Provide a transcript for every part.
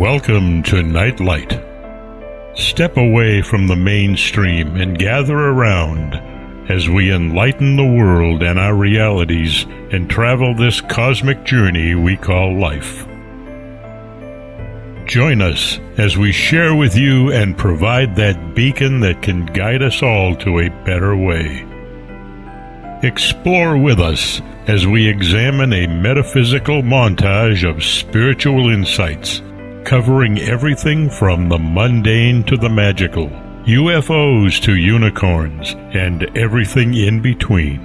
Welcome to Nightlight. Step away from the mainstream and gather around as we enlighten the world and our realities and travel this cosmic journey we call life. Join us as we share with you and provide that beacon that can guide us all to a better way. Explore with us as we examine a metaphysical montage of spiritual insights, covering everything from the mundane to the magical, UFOs to unicorns, and everything in between.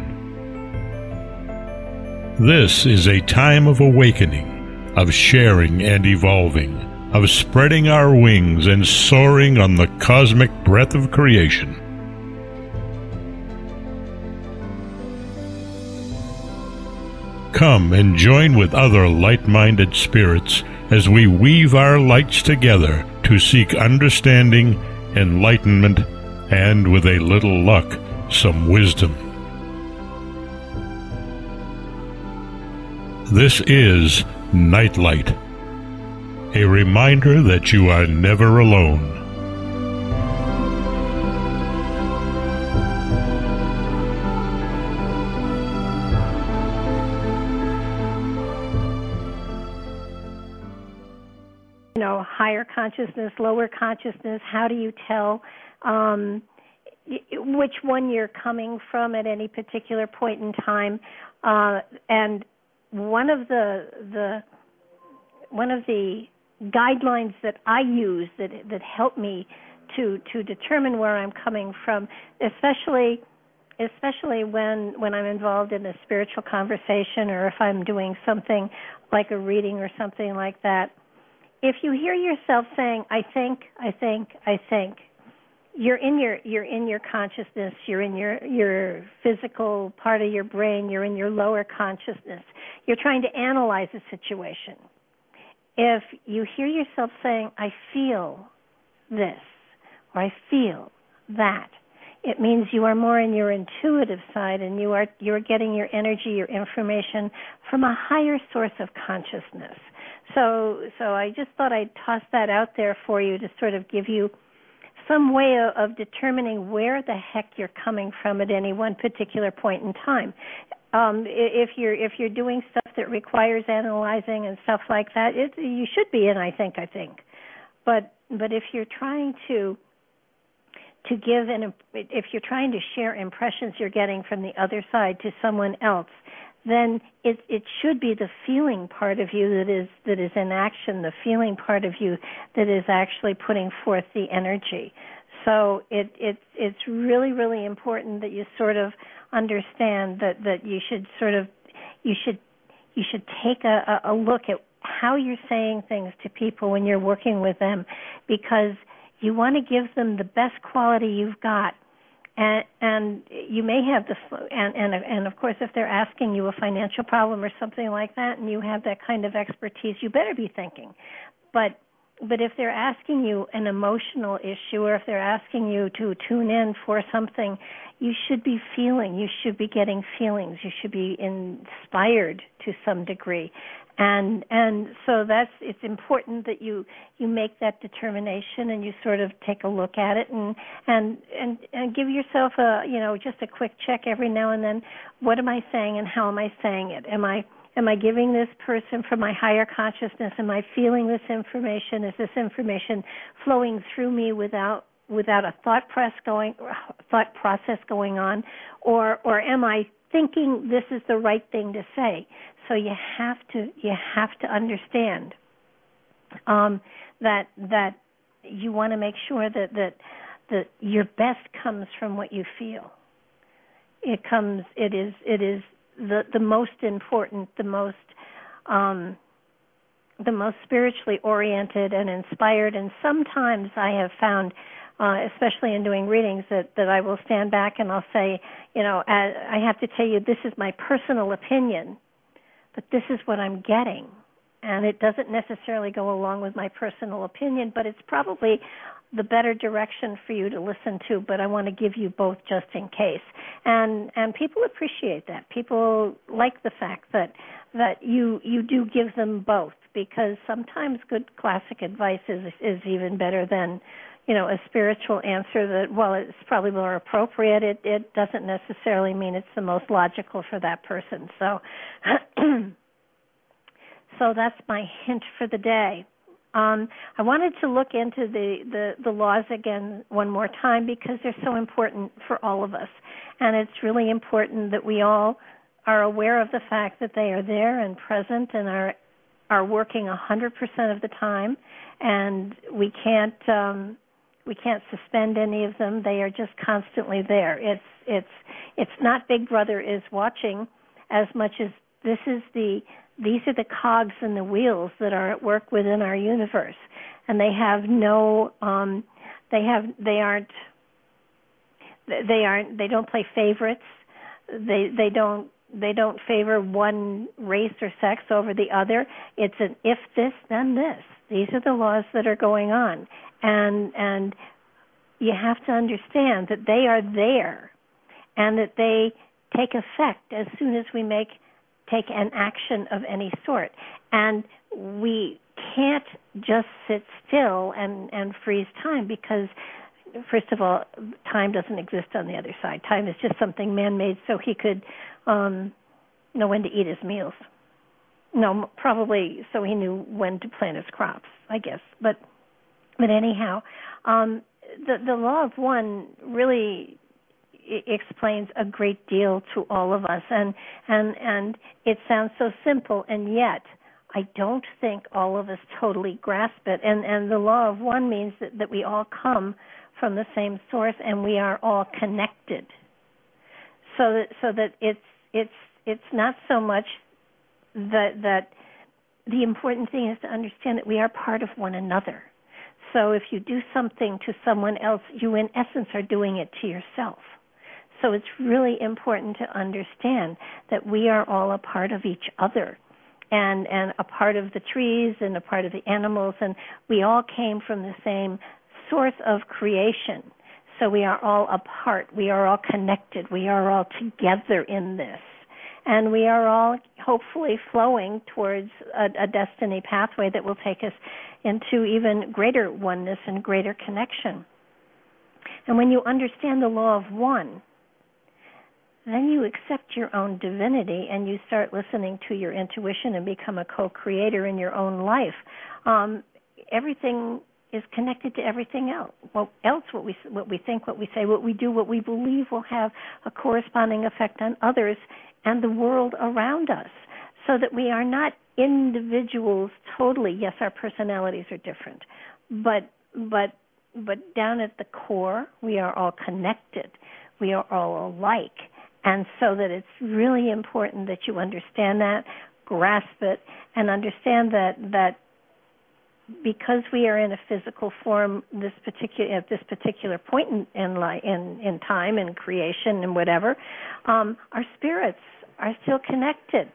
This is a time of awakening, of sharing and evolving, of spreading our wings and soaring on the cosmic breath of creation. Come and join with other light-minded spirits as we weave our lights together to seek understanding, enlightenment, and, with a little luck, some wisdom. This is Nightlight, a reminder that you are never alone. Higher consciousness, lower consciousness, how do you tell which one you're coming from at any particular point in time? And one of the guidelines that I use that help me to determine where I'm coming from, especially when I'm involved in a spiritual conversation, or if I'm doing something like a reading or something like that. If you hear yourself saying, I think, you're in your consciousness, you're in your physical part of your brain, you're in your lower consciousness. You're trying to analyze a situation. If you hear yourself saying, I feel this, or I feel that, it means you are more in your intuitive side, and you're getting your energy, your information from a higher source of consciousness. So I just thought I'd toss that out there for you to sort of give you some way of determining where the heck you're coming from at any one particular point in time. If you're doing stuff that requires analyzing and stuff like that, you should be in I think. But if you're trying to give if you're trying to share impressions you're getting from the other side to someone else, then it should be the feeling part of you that is in action, the feeling part of you that is actually putting forth the energy. So it's really, really important that you sort of understand that you should take a look at how you're saying things to people when you're working with them, because you want to give them the best quality you've got. And you may have and of course, if they're asking you a financial problem or something like that, and you have that kind of expertise, you better be thinking. But if they're asking you an emotional issue, or if they're asking you to tune in for something, you should be feeling. You should be getting feelings. You should be inspired to some degree. And so it's important that you make that determination, and you sort of take a look at it and give yourself just a quick check every now and then. What am I saying, and how am I saying it? Am I giving this person from my higher consciousness? Am I feeling this information? Is this information flowing through me without a thought process going on, or am I thinking this is the right thing to say? So you have to understand that you want to make sure that your best comes from what you feel. It is the most important, the most spiritually oriented and inspired. And sometimes I have found, especially in doing readings, that I will stand back and I'll say, I have to tell you, this is my personal opinion, but this is what I'm getting. And it doesn't necessarily go along with my personal opinion, but it's probably the better direction for you to listen to, but I want to give you both just in case. And people appreciate that. People like the fact that you do give them both, because sometimes good classic advice is even better than, a spiritual answer that, while it's probably more appropriate, it doesn't necessarily mean it's the most logical for that person. So so that's my hint for the day. I wanted to look into the laws again one more time, because they're so important for all of us. And it's really important that we all are aware of the fact that they are there and present and are working 100% of the time. And we can't suspend any of them. They are just constantly there. It's not Big Brother is watching as much as these are the cogs in the wheels that are at work within our universe, and they have they don't play favorites. They don't favor one race or sex over the other. It's an if this, then this. These are the laws that are going on, and you have to understand that they are there, and that they take effect as soon as we take an action of any sort. And we can't just sit still and freeze time, because, first of all, time doesn't exist on the other side. Time is just something man-made so he could know when to eat his meals. No, probably so he knew when to plant his crops, I guess. But anyhow, the law of one really explains a great deal to all of us, and it sounds so simple, and yet I don't think all of us totally grasp it. And the law of one means that we all come from the same source, and we are all connected. So that it's not so much that the important thing is to understand that we are part of one another. So if you do something to someone else, you in essence are doing it to yourself. So it's really important to understand that we are all a part of each other, and a part of the trees and a part of the animals, and we all came from the same source of creation. So we are all a part. We are all connected. We are all together in this. And we are all hopefully flowing towards a destiny pathway that will take us into even greater oneness and greater connection. And when you understand the law of one, then you accept your own divinity and you start listening to your intuition and become a co-creator in your own life. Everything is connected to everything else. What we think, what we say, what we do, what we believe will have a corresponding effect on others and the world around us, so that we are not individuals totally. Yes, our personalities are different, but down at the core, we are all connected. We are all alike. And so that it's really important that you understand that, grasp it, and understand that because we are in a physical form at this particular point in time and creation and whatever, our spirits are still connected.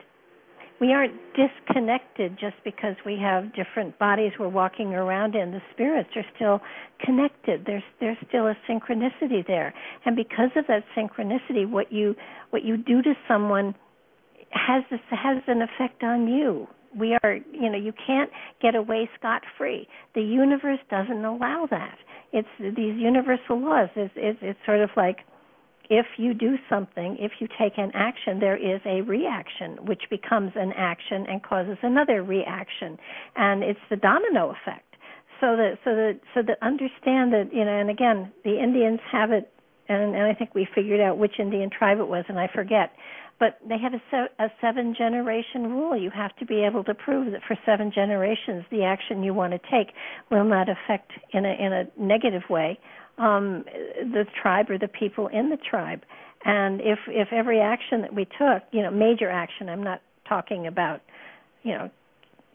We aren't disconnected just because we have different bodies we're walking around in. The spirits are still connected. There's still a synchronicity there. And because of that synchronicity, what you do to someone has an effect on you. We are, you can't get away scot-free. The universe doesn't allow that. It's these universal laws. It's sort of like, if you do something, if you take an action, there is a reaction, which becomes an action and causes another reaction, and it's the domino effect. So that understand that, and again, the Indians have it, and I think we figured out which Indian tribe it was, and I forget. But they have a 7-generation rule. You have to be able to prove that for 7 generations, the action you want to take will not affect in a negative way the tribe or the people in the tribe. And if every action that we took, major action, I'm not talking about,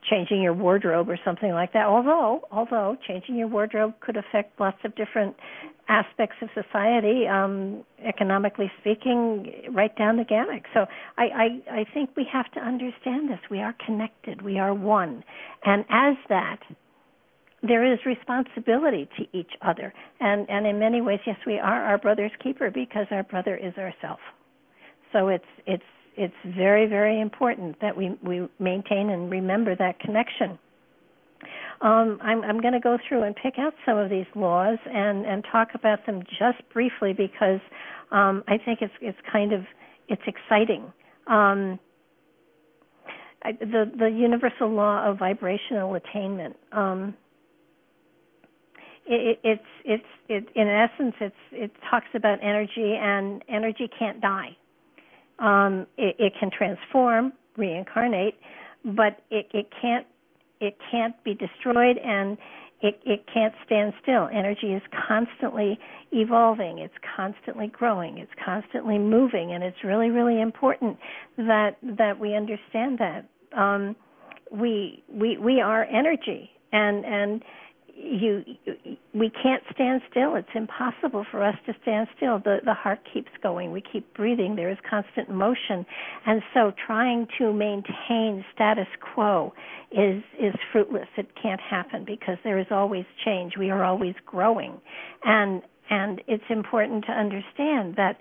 changing your wardrobe or something like that, although changing your wardrobe could affect lots of different aspects of society, economically speaking, right down the gamut. So I think we have to understand this. We are connected. We are one. And as that, there is responsibility to each other, and in many ways, yes, we are our brother's keeper because our brother is ourself. So it's very, very important that we maintain and remember that connection. I'm going to go through and pick out some of these laws and talk about them just briefly because I think it's exciting. The universal law of vibrational attainment. It in essence it talks about energy, and energy can't die. It can transform, reincarnate, but it can't be destroyed, and it can't stand still. Energy is constantly evolving. It's constantly growing. It's constantly moving, and it's really, really important that we understand that. We are energy, and we can't stand still. It's impossible for us to stand still. The heart keeps going. We keep breathing. There is constant motion. And so trying to maintain status quo is fruitless. It can't happen because there is always change. We are always growing. And it's important to understand that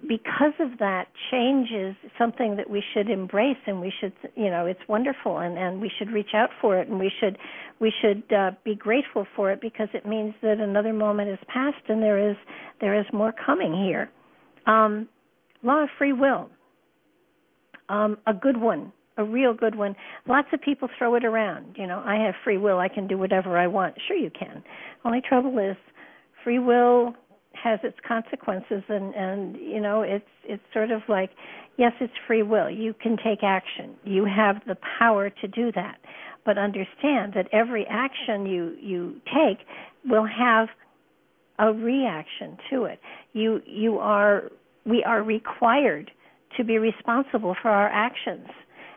because of that, change is something that we should embrace, and we should, it's wonderful, and we should reach out for it, and we should be grateful for it because it means that another moment has passed and there is more coming here. Law of free will, a good one, a real good one. Lots of people throw it around. I have free will. I can do whatever I want. Sure, you can. Only trouble is, free will has its consequences, and it's sort of like, yes, it's free will. You can take action. You have the power to do that. But understand that every action you take will have a reaction to it. We are required to be responsible for our actions.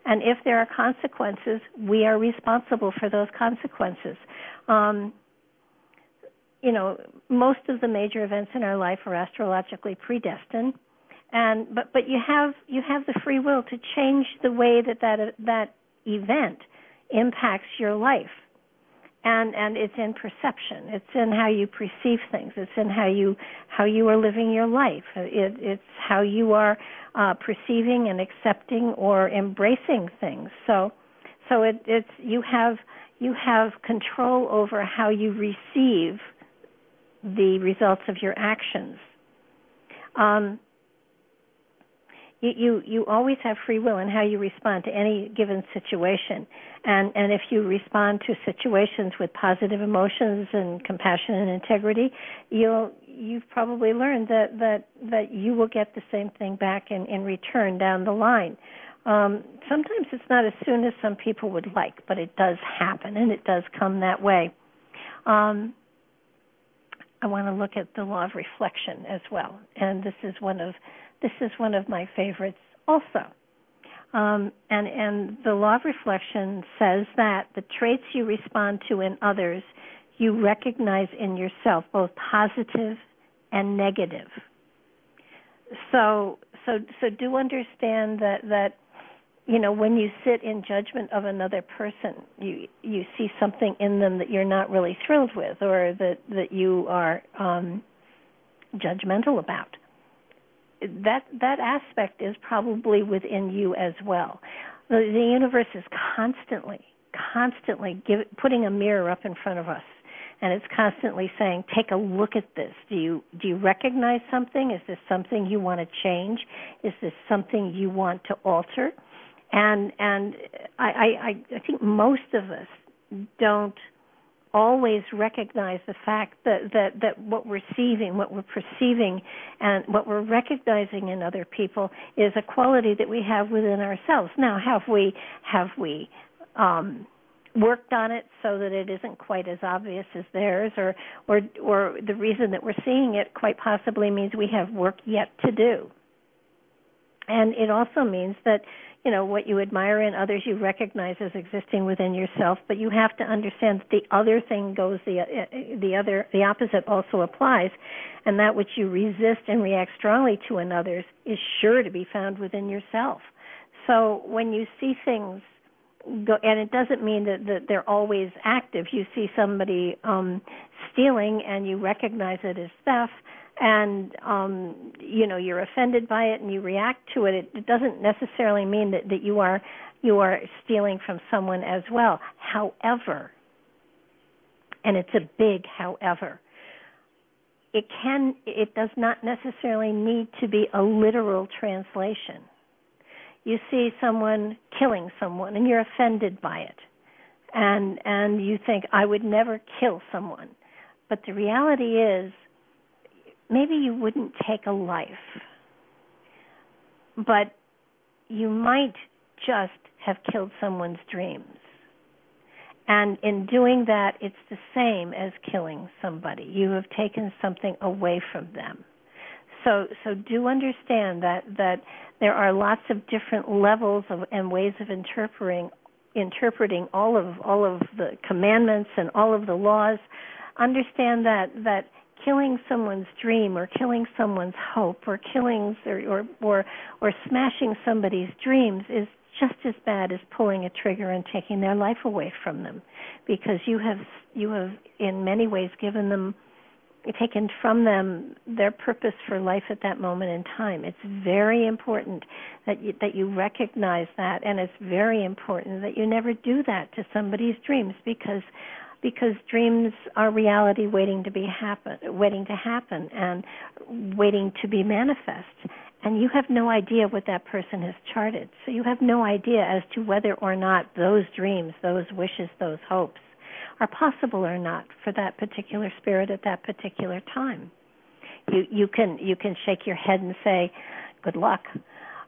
And if there are consequences, we are responsible for those consequences. Most of the major events in our life are astrologically predestined, but you have the free will to change the way that event impacts your life, and it's in perception. It's in how you perceive things. It's in how you are living your life. It's how you are perceiving and accepting or embracing things. So it's you have control over how you receive the results of your actions. You always have free will in how you respond to any given situation, and if you respond to situations with positive emotions and compassion and integrity, you've probably learned that you will get the same thing back in return down the line. Sometimes it's not as soon as some people would like, but it does happen, and it does come that way. I want to look at the law of reflection as well, and this is one of my favorites also. And the law of reflection says that the traits you respond to in others, you recognize in yourself, both positive and negative. So do understand that when you sit in judgment of another person, you see something in them that you're not really thrilled with, or that you are judgmental about. That aspect is probably within you as well. The universe is constantly putting a mirror up in front of us, and it's constantly saying, take a look at this. Do you recognize something? Is this something you want to change? Is this something you want to alter? And I think most of us don't always recognize the fact that what we're receiving, what we're perceiving, and what we're recognizing in other people is a quality that we have within ourselves. Now, have we worked on it so that it isn't quite as obvious as theirs, or the reason that we're seeing it quite possibly means we have work yet to do. And it also means that what you admire in others you recognize as existing within yourself, but you have to understand that the other thing goes the opposite also applies, and that which you resist and react strongly to in others is sure to be found within yourself. So when you see things and it doesn't mean that they're always active. You see somebody stealing and you recognize it as theft, and you're offended by it and you react to it. It doesn't necessarily mean that you are stealing from someone as well. However, and it's a big however, it does not necessarily need to be a literal translation. You see someone killing someone and you're offended by it, and you think, I would never kill someone. But the reality is, maybe you wouldn't take a life, but you might just have killed someone's dreams. And in doing that, it's the same as killing somebody. You have taken something away from them. So do understand that there are lots of different levels and ways of interpreting all of the commandments and all of the laws. Understand that killing someone's dream or killing someone's hope or killing or smashing somebody's dreams is just as bad as pulling a trigger and taking their life away from them, because you have in many ways taken from them their purpose for life at that moment in time. It's very important that you recognize that, and it's very important that you never do that to somebody's dreams, because dreams are reality waiting to happen and waiting to be manifest. And you have no idea what that person has charted. So you have no idea as to whether or not those dreams, those wishes, those hopes are possible or not for that particular spirit at that particular time. You can shake your head and say, good luck,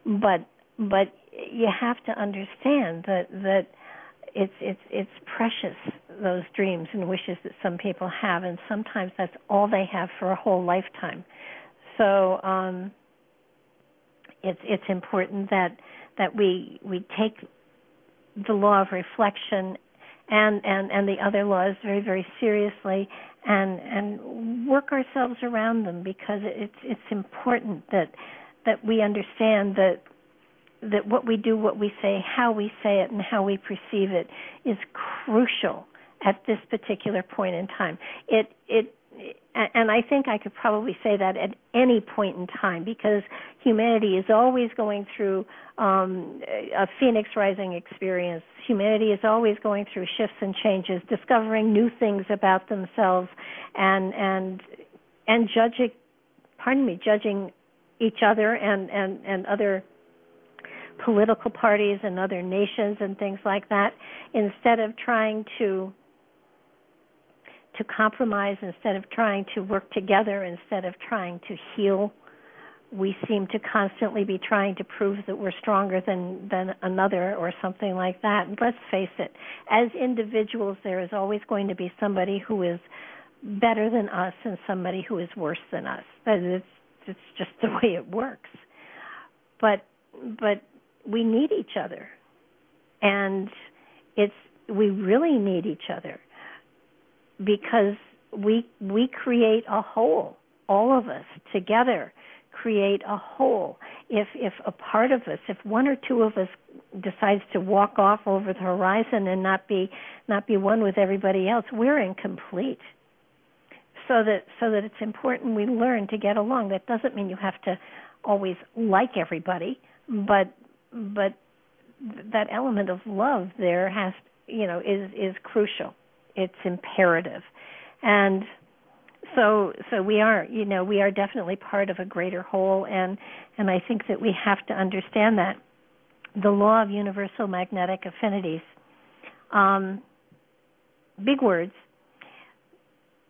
but you have to understand that it's precious, those dreams and wishes that some people have, and sometimes that's all they have for a whole lifetime. So it's important that we take the law of reflection and the other laws very, very seriously and work ourselves around them, because it's important that we understand that what we do, what we say, how we say it, and how we perceive it is crucial at this particular point in time. And I think I could probably say that at any point in time, because humanity is always going through a phoenix rising experience. Humanity is always going through shifts and changes, discovering new things about themselves, and judging each other and other political parties and other nations and things like that, instead of trying to compromise, instead of trying to work together, instead of trying to heal. We seem to constantly be trying to prove that we're stronger than another or something like that. And let's face it, as individuals, there is always going to be somebody who is better than us and somebody who is worse than us. It's just the way it works. But we need each other, and we really need each other, because we create a whole. All of us together create a whole. If a part of us, if one or two of us decides to walk off over the horizon and not be one with everybody else, we're incomplete. So that it's important we learn to get along. That doesn't mean you have to always like everybody, but that element of love there is crucial. It's imperative. And so we are definitely part of a greater whole, and I think that we have to understand that. The law of universal magnetic affinities, big words,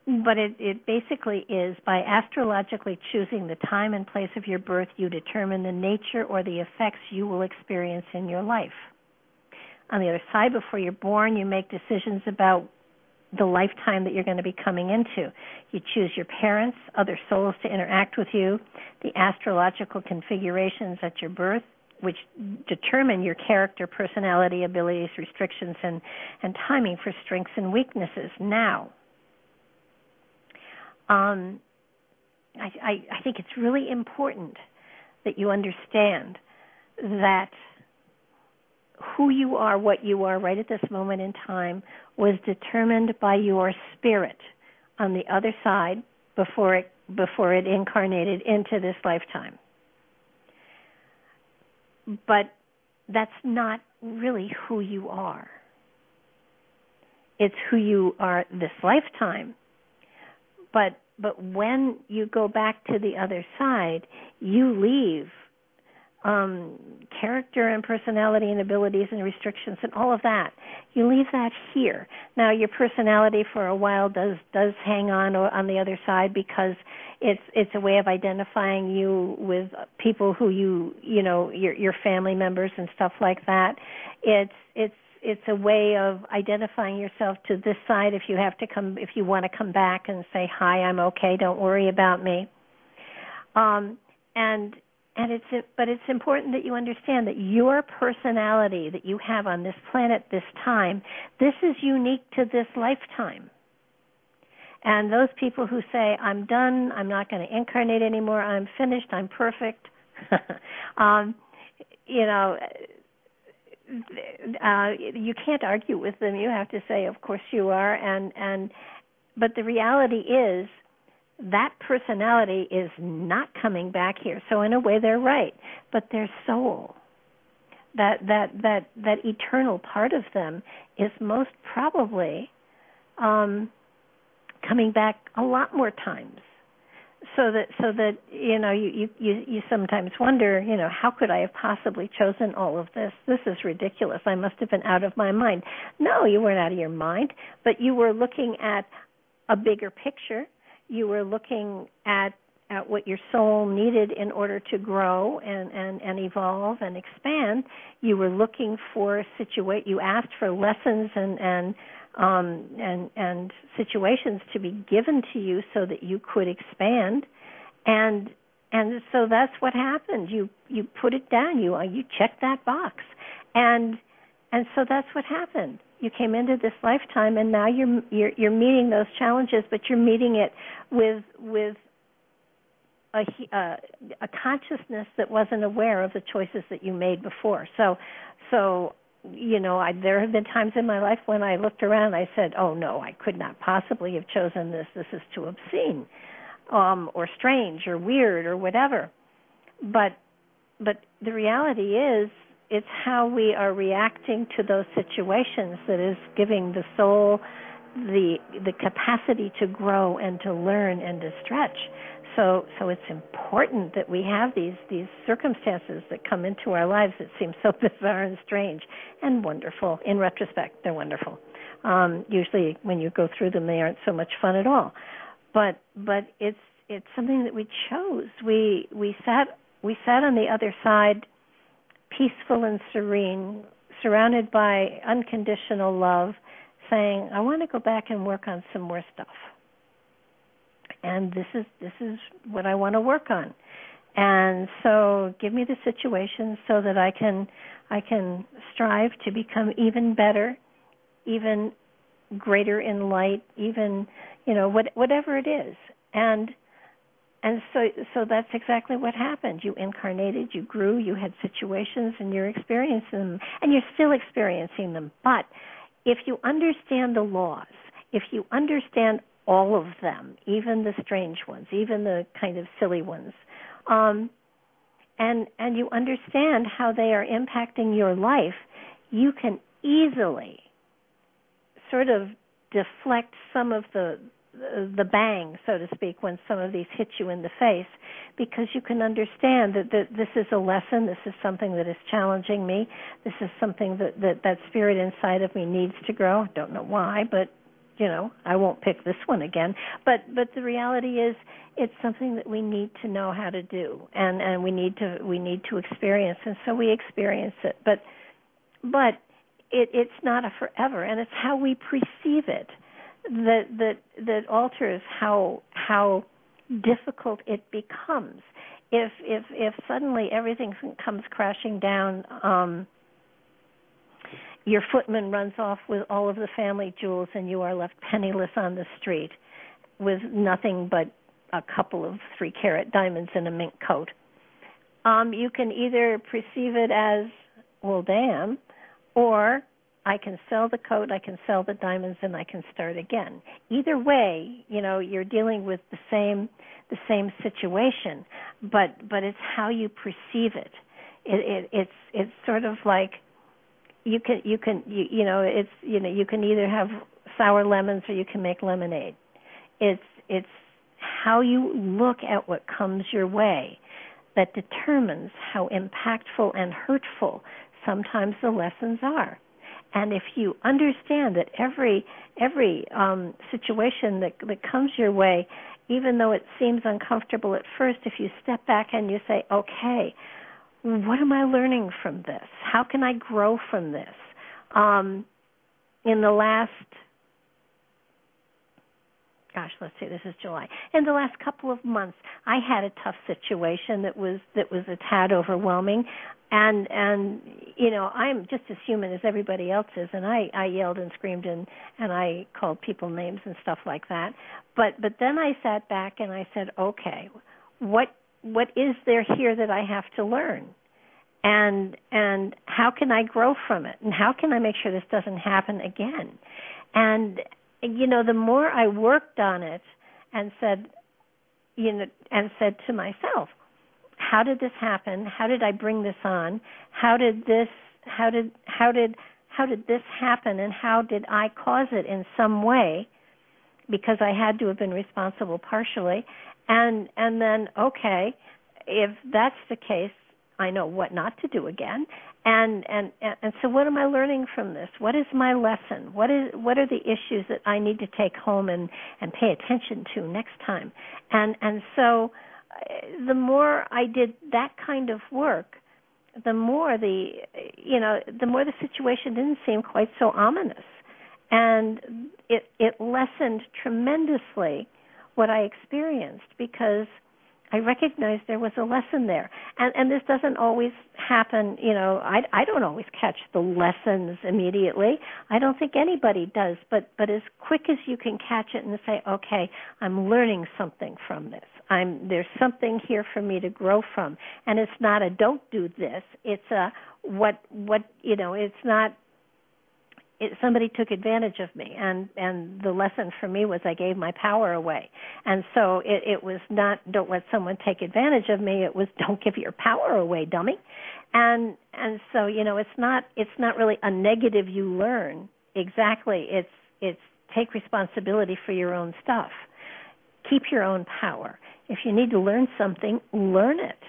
but it basically is, by astrologically choosing the time and place of your birth, you determine the nature or the effects you will experience in your life. On the other side, before you're born, you make decisions about the lifetime that you're going to be coming into. You choose your parents, other souls to interact with you, the astrological configurations at your birth, which determine your character, personality, abilities, restrictions, and timing for strengths and weaknesses. Now, I think it's really important that you understand that who you are, what you are right at this moment in time, was determined by your spirit on the other side before it incarnated into this lifetime. But that's not really who you are. It's who you are this lifetime. But when you go back to the other side, you leave character and personality and abilities and restrictions and all of that. You leave that here. Now, your personality for a while does hang on the other side, because it's a way of identifying you with people who your family members and stuff like that. It's a way of identifying yourself to this side if you want to come back and say, hi, I'm okay, don't worry about me. But it's important that you understand that your personality that you have on this planet this time, this is unique to this lifetime. And those people who say, I'm done, I'm not going to incarnate anymore, I'm finished, I'm perfect, you can't argue with them. You have to say, of course you are. But the reality is, that personality is not coming back here. So in a way, they're right. But their soul, that eternal part of them, is most probably coming back a lot more times. So that you sometimes wonder, how could I have possibly chosen all of this? This is ridiculous. I must have been out of my mind. No, you weren't out of your mind, but you were looking at a bigger picture. You were looking at what your soul needed in order to grow and evolve and expand. You were looking for you asked for lessons and situations to be given to you so that you could expand, and so that's what happened. You put it down. You checked that box, and so that's what happened. You came into this lifetime, and now you're meeting those challenges, but you're meeting it with a consciousness that wasn't aware of the choices that you made before. So there have been times in my life when I looked around, I said, oh no, I could not possibly have chosen this. This is too obscene, or strange, or weird, or whatever. But the reality is, it's how we are reacting to those situations that is giving the soul the capacity to grow and to learn and to stretch. So it's important that we have these circumstances that come into our lives that seem so bizarre and strange and wonderful. In retrospect, they're wonderful. Usually, when you go through them, they aren't so much fun at all. But it's something that we chose. We sat on the other side, peaceful and serene, surrounded by unconditional love, saying, I want to go back and work on some more stuff. And this is what I want to work on. And so give me the situation so that I can strive to become even better, even greater in light, even, whatever it is. And so that's exactly what happened. You incarnated, you grew, you had situations, and you're experiencing them, and you're still experiencing them. But if you understand the laws, if you understand all of them, even the strange ones, even the kind of silly ones, and you understand how they are impacting your life, you can easily sort of deflect some of the bang, so to speak, when some of these hit you in the face, because you can understand that this is a lesson, this is something that is challenging me, this is something that spirit inside of me needs to grow. Don't know why, but I won't pick this one again. But the reality is, it's something that we need to know how to do, and we need to experience, and so we experience it. But it's not a forever, and it's how we perceive it that alters how difficult it becomes. If suddenly everything comes crashing down, your footman runs off with all of the family jewels, and you are left penniless on the street with nothing but a couple of 3-carat diamonds and a mink coat. You can either perceive it as, well, damn, or I can sell the coat, I can sell the diamonds, and I can start again. Either way, you're dealing with the same situation, but it's how you perceive it. It's sort of like you can either have sour lemons or you can make lemonade. It's how you look at what comes your way that determines how impactful and hurtful sometimes the lessons are. And if you understand that every situation that comes your way, even though it seems uncomfortable at first, if you step back and you say, okay, what am I learning from this? How can I grow from this? In the last, this is July. In the last couple of months, I had a tough situation that was a tad overwhelming, and I'm just as human as everybody else is, and I yelled and screamed and I called people names and stuff like that. But then I sat back and I said, okay, what is there here that I have to learn? And how can I grow from it? And how can I make sure this doesn't happen again? And the more I worked on it and said to myself, how did this happen? How did I bring this on? How did this happen, and how did I cause it in some way? Because I had to have been responsible partially. And then, okay, if that's the case, I know what not to do again. And so what am I learning from this? What is my lesson? What are the issues that I need to take home and pay attention to next time? And so the more I did that kind of work, the more the situation didn't seem quite so ominous. And it lessened tremendously what I experienced, because I recognized there was a lesson there. And this doesn't always happen, I don't always catch the lessons immediately. I don't think anybody does, but as quick as you can catch it and say, okay, I'm learning something from this. There's something here for me to grow from. And it's not a don't do this, it's a it's not somebody took advantage of me, and the lesson for me was I gave my power away. And so it was not don't let someone take advantage of me, it was don't give your power away, dummy. And so it's not really a negative you learn. Exactly, it's take responsibility for your own stuff. Keep your own power. If you need to learn something, learn it,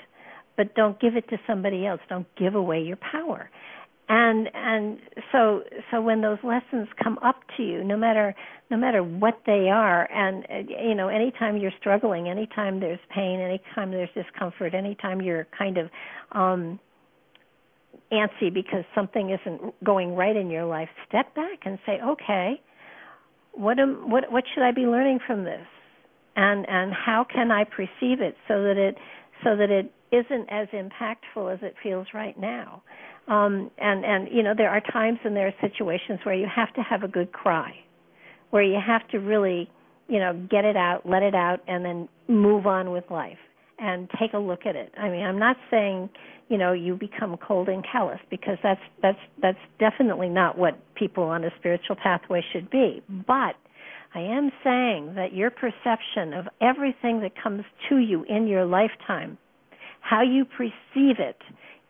but don't give it to somebody else. Don't give away your power. And so when those lessons come up to you, no matter what they are, and anytime you're struggling, anytime there's pain, anytime there's discomfort, anytime you're kind of antsy because something isn't going right in your life, step back and say, okay, what should I be learning from this, and how can I perceive it so that it isn't as impactful as it feels right now. And there are times and there are situations where you have to have a good cry, where you have to really, get it out, let it out, and then move on with life and take a look at it. I mean, I'm not saying, you become cold and callous, because that's definitely not what people on a spiritual pathway should be. But I am saying that your perception of everything that comes to you in your lifetime, how you perceive it,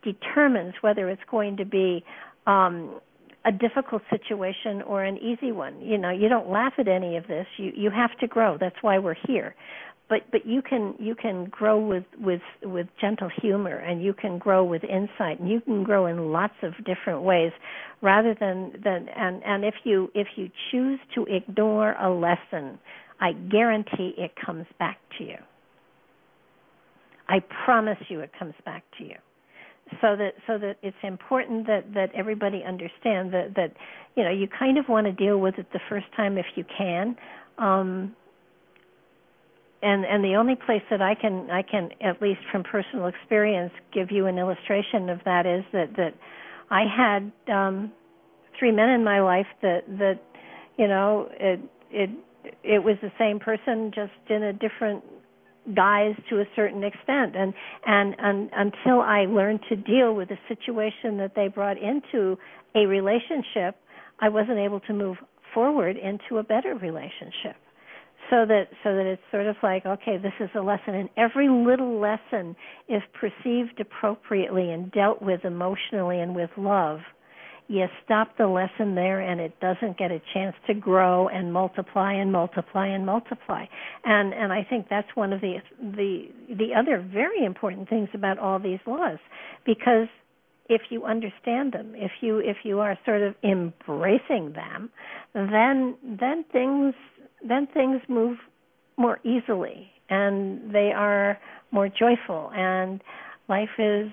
determines whether it's going to be a difficult situation or an easy one. You don't laugh at any of this. You have to grow. That's why we're here. But you can grow with gentle humor, and you can grow with insight, and you can grow in lots of different ways, rather than and if you choose to ignore a lesson, I guarantee it comes back to you. I promise you it comes back to you. So that it's important that everybody understand that you kind of want to deal with it the first time if you can. And the only place that I can at least from personal experience give you an illustration of that is that I had 3 men in my life that it was the same person, just in a different guise to a certain extent, and until I learned to deal with the situation that they brought into a relationship, I wasn't able to move forward into a better relationship. So that it's sort of like, okay, this is a lesson, and every little lesson, if perceived appropriately and dealt with emotionally and with love, you stop the lesson there, and it doesn't get a chance to grow and multiply and multiply and multiply. And I think that's one of the other very important things about all these laws, because if you understand them, if you are sort of embracing them, then things move more easily, and they are more joyful, and life is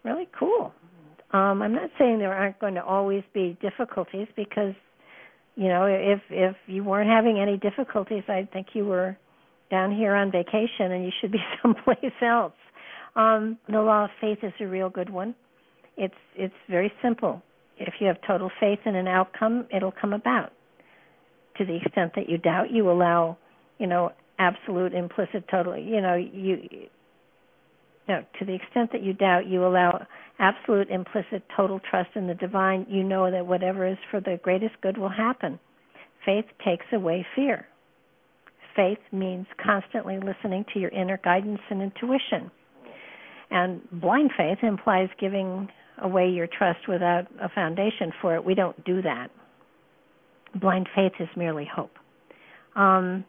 really cool. I'm not saying there aren't going to always be difficulties, because, if you weren't having any difficulties, I'd think you were down here on vacation and you should be someplace else. The law of faith is a real good one. It's very simple. If you have total faith in an outcome, it'll come about. To the extent that you doubt, you allow, absolute, implicit, total, to the extent that you doubt, you allow absolute, implicit, total trust in the divine. You know that whatever is for the greatest good will happen. Faith takes away fear. Faith means constantly listening to your inner guidance and intuition. And blind faith implies giving away your trust without a foundation for it. We don't do that. Blind faith is merely hope. I'm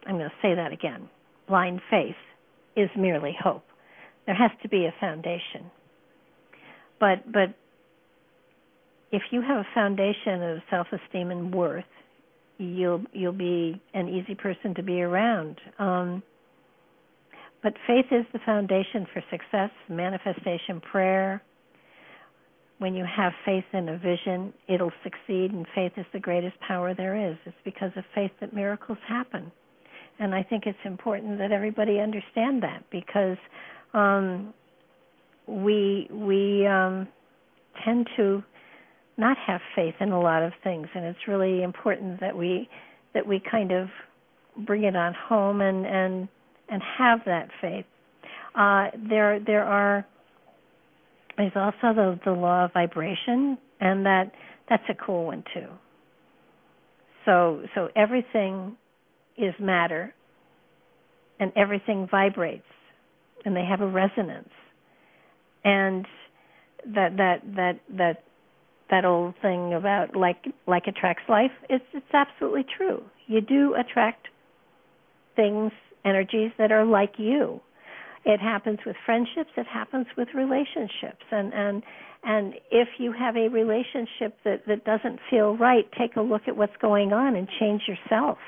going to say that again. Blind faith is merely hope. There has to be a foundation. But if you have a foundation of self-esteem and worth, you'll be an easy person to be around. But faith is the foundation for success, manifestation, prayer. When you have faith in a vision, it'll succeed, and faith is the greatest power there is. It's because of faith that miracles happen. And I think it's important that everybody understand that, because we tend to not have faith in a lot of things, and it's really important that we kind of bring it on home and have that faith. There's also the law of vibration, and that's a cool one too. So everything is matter, and everything vibrates, and they have a resonance. And that old thing about like attracts like, it's absolutely true. You do attract things, energies that are like you. It happens with friendships. It happens with relationships. And if you have a relationship that doesn't feel right, take a look at what's going on and change yourself.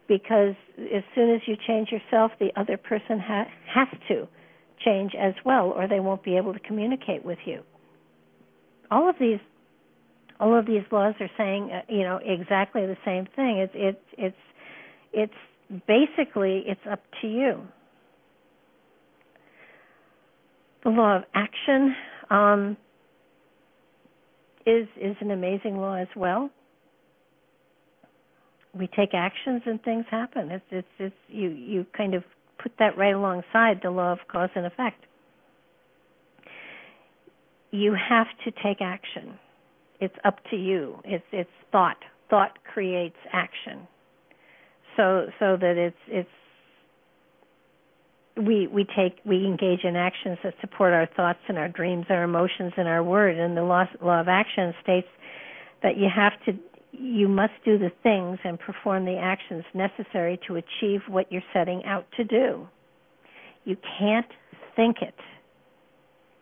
Because as soon as you change yourself, the other person has to change as well, or they won't be able to communicate with you. All of these laws are saying, exactly the same thing. It's basically, it's up to you. The law of action is an amazing law as well. We take actions and things happen. It's you kind of put that right alongside the law of cause and effect. You have to take action. It's up to you. It's thought. Thought creates action. So that it's we engage in actions that support our thoughts and our dreams, our emotions, and our word. And the law of action states that you must do the things and perform the actions necessary to achieve what you're setting out to do. You can't think it.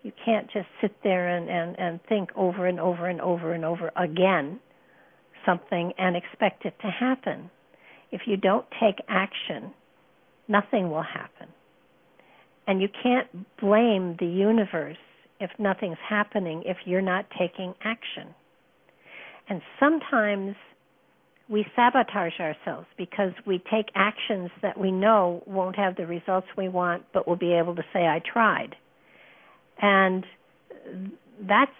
You can't just sit there and think over and over and over and over again something and expect it to happen. If you don't take action, nothing will happen. And you can't blame the universe if nothing's happening if you're not taking action. And sometimes we sabotage ourselves because we take actions that we know won't have the results we want, but we'll be able to say, I tried. And that's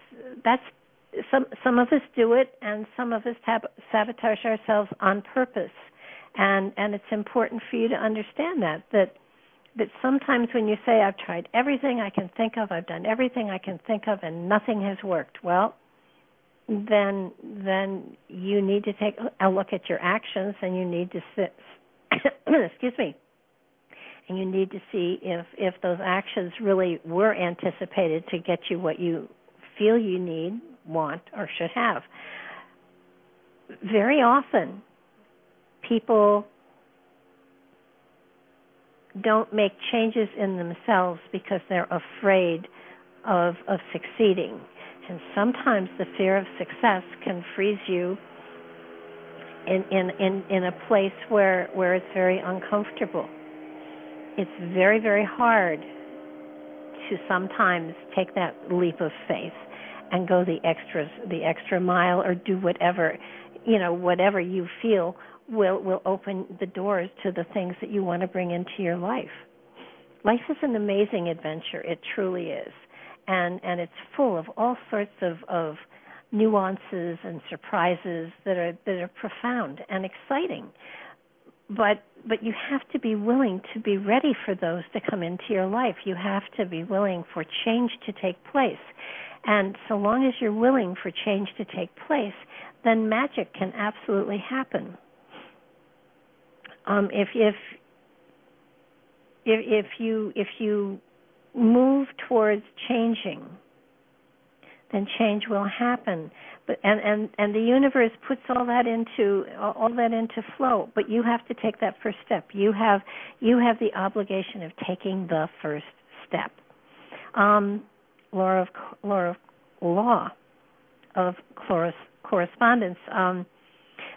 some of us do it, and some of us sabotage ourselves on purpose. And it's important for you to understand that sometimes when you say, I've tried everything I can think of, I've done everything I can think of, and nothing has worked, well, then you need to take a look at your actions, and you need to sit excuse me, and you need to see if those actions really were anticipated to get you what you feel you need, want, or should have. Very often, people don't make changes in themselves because they're afraid of succeeding. And sometimes the fear of success can freeze you in a place where it's very uncomfortable. It's very, very hard to sometimes take that leap of faith and go the extra mile, or do whatever you feel will open the doors to the things that you want to bring into your life. Life is an amazing adventure. It truly is. And it's full of all sorts of nuances and surprises that are profound and exciting. But you have to be willing to be ready for those to come into your life. You have to be willing for change to take place. And so long as you're willing for change to take place, then magic can absolutely happen. If you move towards changing, then change will happen. But and the universe puts all that into flow. But you have to take that first step. You have the obligation of taking the first step. Law of correspondence.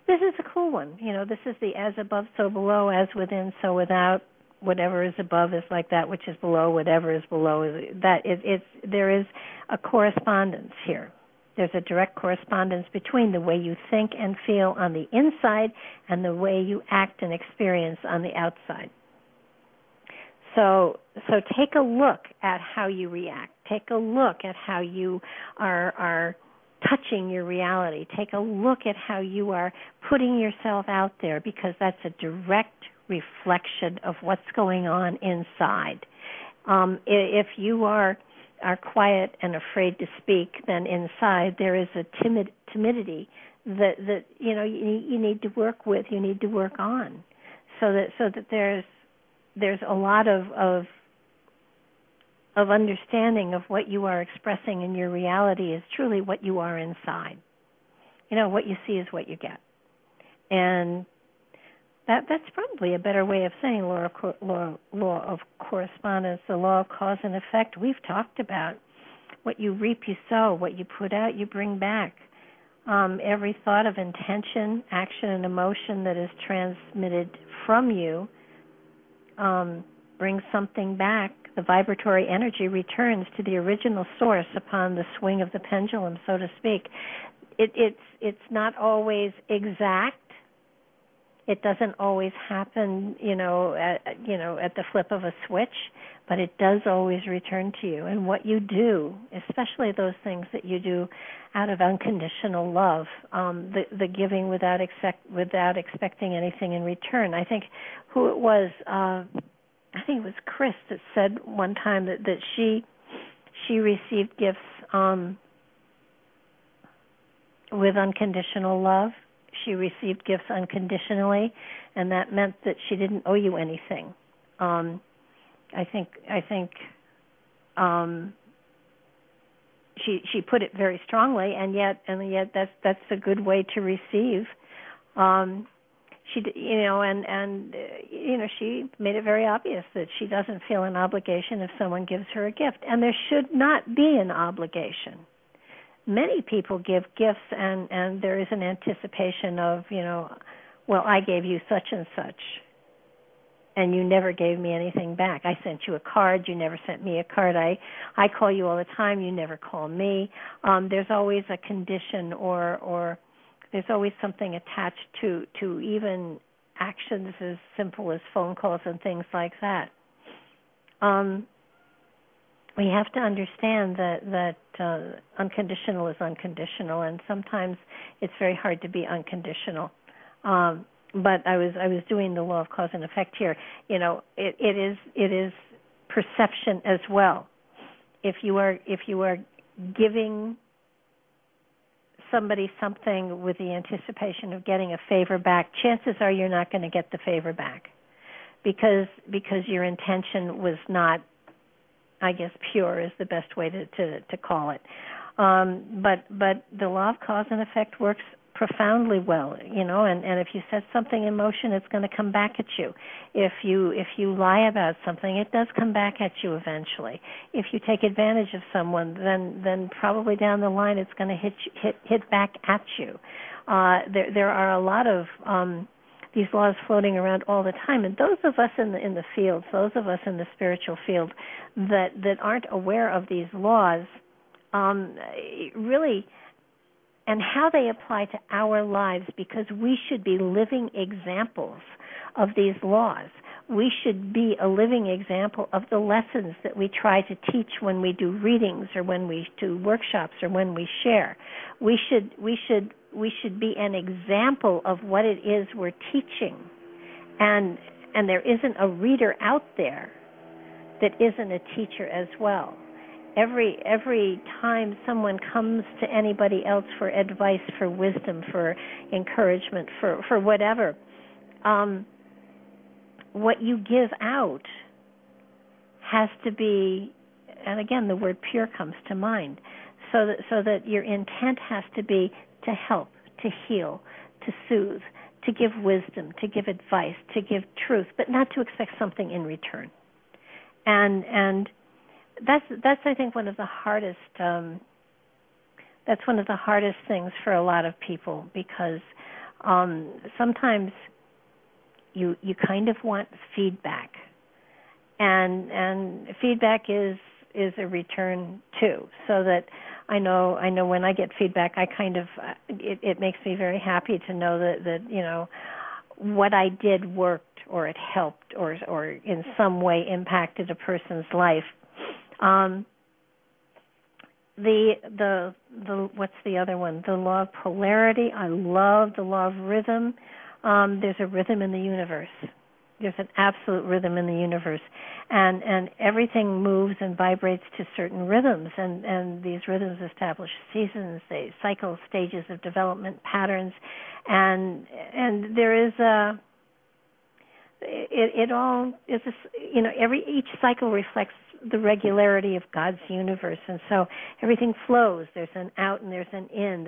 This is a cool one. This is the as above, so below, as within, so without. Whatever is above is like that which is below. Whatever is below is that. There is a correspondence here. There's a direct correspondence between the way you think and feel on the inside and the way you act and experience on the outside. So take a look at how you react. Take a look at how you are touching your reality. Take a look at how you are putting yourself out there, because that's a direct reflection of what's going on inside. If you are quiet and afraid to speak, then inside there is a timidity that you need to work with. You need to work on, so that there's a lot of understanding of what you are expressing in your reality is truly what you are inside. What you see is what you get, and that's probably a better way of saying law of correspondence, the law of cause and effect. We've talked about what you reap, you sow. What you put out, you bring back. Every thought of intention, action, and emotion that is transmitted from you brings something back. The vibratory energy returns to the original source upon the swing of the pendulum, so to speak. It's not always exact. It doesn't always happen, at the flip of a switch, but it does always return to you. And what you do, especially those things that you do out of unconditional love, the giving without expecting anything in return. I think who it was, I think it was Chris that said one time that she received gifts with unconditional love. She received gifts unconditionally, and that meant that she didn't owe you anything. I think she put it very strongly, and yet that's a good way to receive. She made it very obvious that she doesn't feel an obligation if someone gives her a gift, and there should not be an obligation. Many people give gifts, and there is an anticipation of, well, I gave you such and such, and you never gave me anything back. I sent you a card, you never sent me a card. I call you all the time, you never call me. There's always a condition, or there's always something attached to even actions as simple as phone calls and things like that. We have to understand that unconditional is unconditional, and sometimes it's very hard to be unconditional. But I was doing the law of cause and effect here. It is perception as well. If you are giving somebody something with the anticipation of getting a favor back, chances are you're not going to get the favor back because your intention was not, I guess, pure is the best way to call it. But the law of cause and effect works profoundly well, and if you set something in motion, it's going to come back at you. If you lie about something, it does come back at you eventually. If you take advantage of someone, then probably down the line it's going to hit back at you. There are a lot of these laws floating around all the time, and those of us in the fields, those of us in the spiritual field that aren't aware of these laws, really, and how they apply to our lives, because we should be living examples of these laws. We should be a living example of the lessons that we try to teach when we do readings or when we do workshops or when we share. We should be an example of what it is we're teaching. And there isn't a reader out there that isn't a teacher as well. Every time someone comes to anybody else for advice, for wisdom, for encouragement, for whatever, what you give out has to be, and again, the word pure comes to mind, so that your intent has to be to help, to heal, to soothe, to give wisdom, to give advice, to give truth, but not to expect something in return. And that's I think one of the hardest. That's one of the hardest things for a lot of people, because sometimes you kind of want feedback, and feedback is a return too. So that I know when I get feedback, I kind of it makes me very happy to know that what I did worked, or it helped, or in some way impacted a person's life. The what's the other one? The law of polarity. I love the law of rhythm. There's a rhythm in the universe. There's an absolute rhythm in the universe, and everything moves and vibrates to certain rhythms, and these rhythms establish seasons, they cycle, stages of development, patterns, and there is it all is each cycle reflects the regularity of God's universe, and so everything flows. There's an out and there's an in.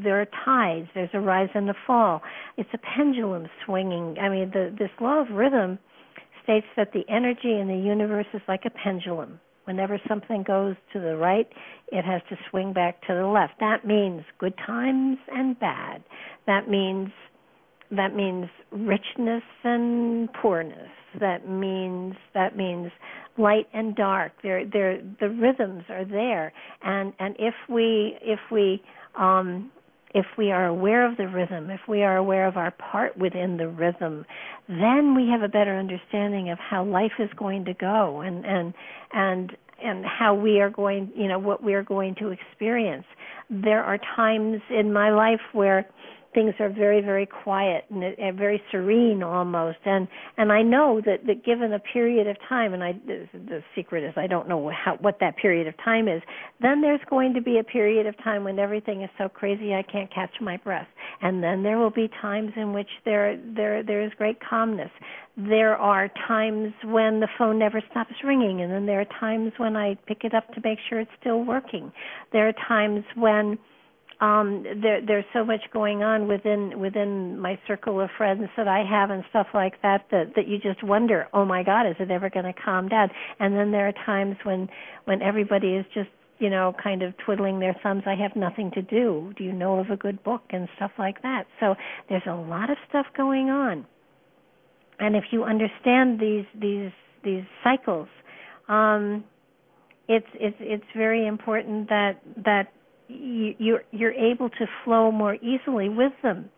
There are tides. There's a rise and a fall. It's a pendulum swinging. I mean, this law of rhythm states that the energy in the universe is like a pendulum. Whenever something goes to the right, it has to swing back to the left. That means good times and bad. That means richness and poorness. That means light and dark. The rhythms are there, and if we are aware of the rhythm, if we are aware of our part within the rhythm, then we have a better understanding of how life is going to go, and how we are going, what we are going to experience. There are times in my life where things are very, very quiet and very serene almost, and I know that given a period of time, and the secret is I don't know what that period of time is, then there's going to be a period of time when everything is so crazy I can't catch my breath, and then there will be times in which there is great calmness. There are times when the phone never stops ringing, and then there are times when I pick it up to make sure it's still working. There are times when there's so much going on within my circle of friends that I have and stuff like that you just wonder, oh my God, is it ever going to calm down? And then there are times when everybody is just, kind of twiddling their thumbs. I have nothing to do. Do you know of a good book and stuff like that? So there's a lot of stuff going on. And if you understand these cycles, it's very important that you're able to flow more easily with them.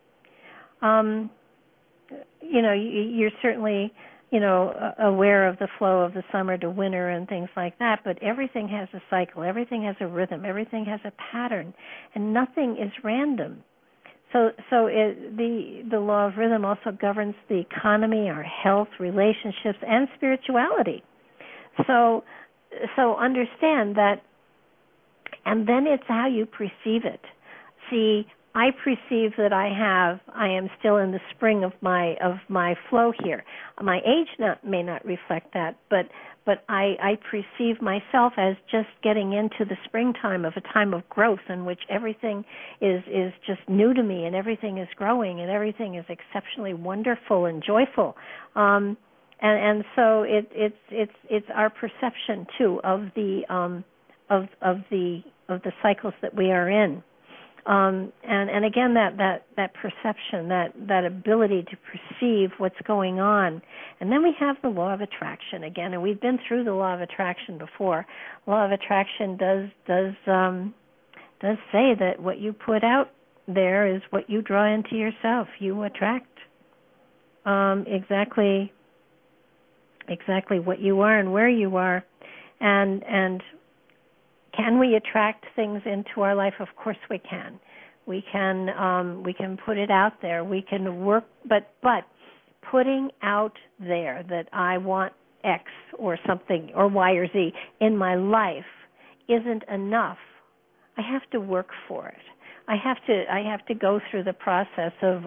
You're certainly, aware of the flow of the summer to winter and things like that, but everything has a cycle, everything has a rhythm, everything has a pattern, and nothing is random. So the law of rhythm also governs the economy, our health, relationships, and spirituality. So understand that. And then it's how you perceive it. See, I perceive that I am still in the spring of my flow here. My age may not reflect that, but I perceive myself as just getting into the springtime of a time of growth in which everything is just new to me, and everything is growing, and everything is exceptionally wonderful and joyful. And so it's our perception too of the cycles that we are in. And again, that perception, that ability to perceive what's going on. And then we have the law of attraction again, and we've been through the law of attraction before. Law of attraction does say that what you put out there is what you draw into yourself. You attract exactly what you are and where you are. And can we attract things into our life? Of course we can. We can put it out there. We can work, but putting out there that I want X or something or Y or Z in my life isn't enough. I have to work for it. I have to go through the process of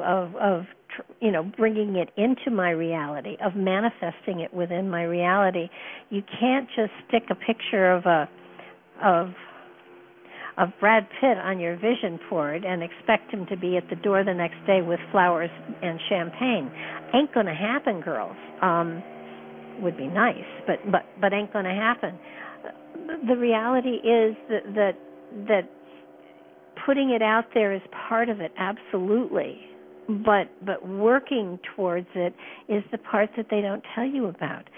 bringing it into my reality, of manifesting it within my reality. You can't just stick a picture of Brad Pitt on your vision board and expect him to be at the door the next day with flowers and champagne. Ain't going to happen, girls. Would be nice, but ain't going to happen. The reality is that putting it out there is part of it, absolutely. But working towards it is the part that they don't tell you about.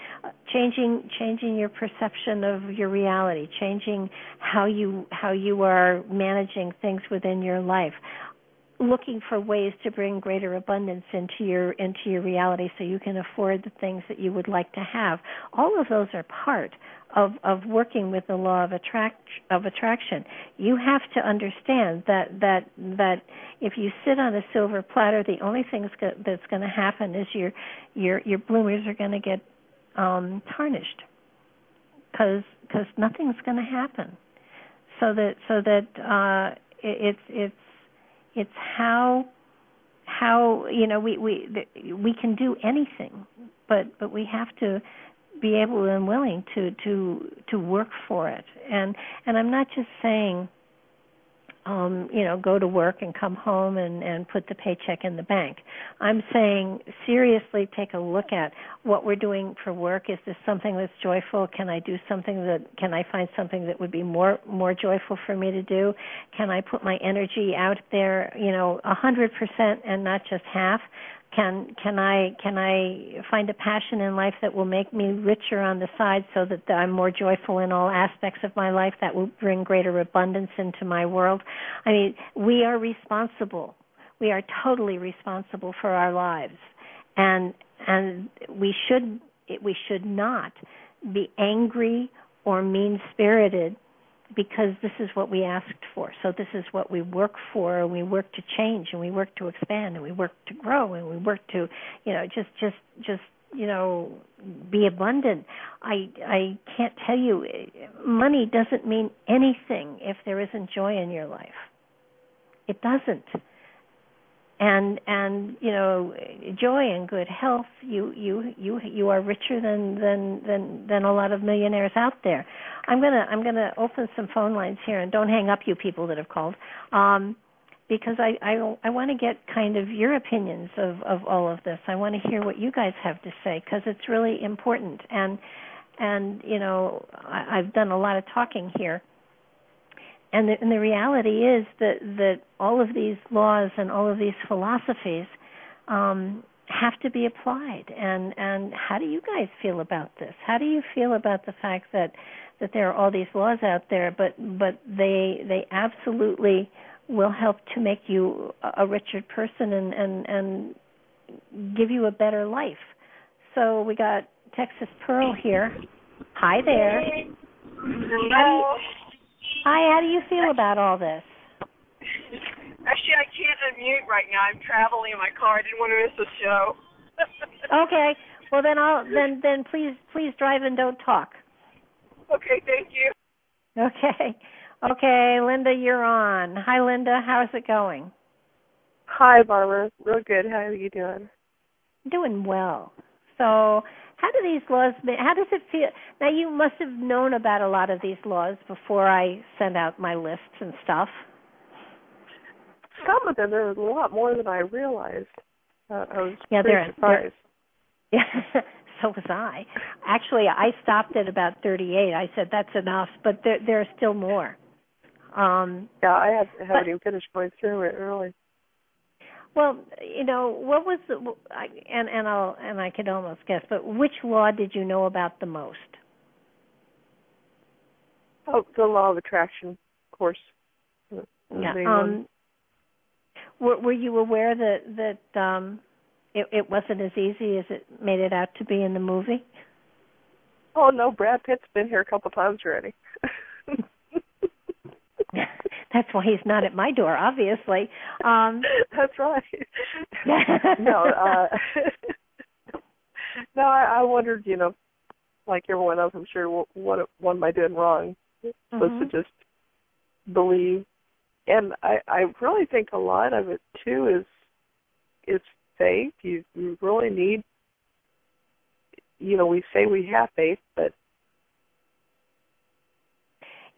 Changing your perception of your reality, changing how you are managing things within your life, looking for ways to bring greater abundance into your reality so you can afford the things that you would like to have. All of those are part of working with the law of attraction. You have to understand that if you sit on a silver platter, the only thing that's going to happen is your bloomers are going to get tarnished, because nothing's going to happen. So that it's how we can do anything, but we have to be able and willing to work for it. And I'm not just saying go to work and come home and put the paycheck in the bank. I'm saying seriously take a look at what we're doing for work. Is this something that's joyful? Can I find something that would be more joyful for me to do? Can I put my energy out there, 100% and not just half? Can I find a passion in life that will make me richer on the side so that I'm more joyful in all aspects of my life, that will bring greater abundance into my world? I mean, we are responsible. We are totally responsible for our lives. And we should not be angry or mean-spirited, because this is what we asked for. So this is what we work for, and we work to change, and we work to expand, and we work to grow, and we work to, just be abundant. I can't tell you, money doesn't mean anything if there isn't joy in your life. It doesn't. And joy and good health, you are richer than a lot of millionaires out there. I'm gonna open some phone lines here, and don't hang up, you people that have called, because I want to get kind of your opinions of all of this. I want to hear what you guys have to say, because it's really important. And I've done a lot of talking here. And the reality is that all of these laws and all of these philosophies have to be applied. And how do you guys feel about this? How do you feel about the fact that there are all these laws out there, but they absolutely will help to make you a richer person and give you a better life? So we got Texas Pearl here. Hi there. Hello. Hi, how do you feel about all this? Actually, I can't unmute right now. I'm traveling in my car. I didn't want to miss the show. Okay. Well, then please drive and don't talk. Okay, thank you. Okay. Okay, Linda, you're on. Hi, Linda. How's it going? Hi, Barbara. Real good. How are you doing? Doing well. So, how do these laws? How does it feel? Now, you must have known about a lot of these laws before I sent out my lists and stuff. Some of them, there was a lot more than I realized. I was pretty surprised. Yeah, so was I. Actually, I stopped at about 38. I said that's enough, but there are still more. Yeah, I haven't even finished going through it really. Well, what was and I could almost guess, but which law did you know about the most? Oh, the law of attraction, of course. Yeah. Were you aware that it wasn't as easy as it made it out to be in the movie? Oh no, Brad Pitt's been here a couple times already. That's why he's not at my door, obviously. That's right. No, no. I wondered, like everyone else, I'm sure, what am I doing wrong? Supposed to just believe, and I really think a lot of it too is faith. You really need, we say we have faith, but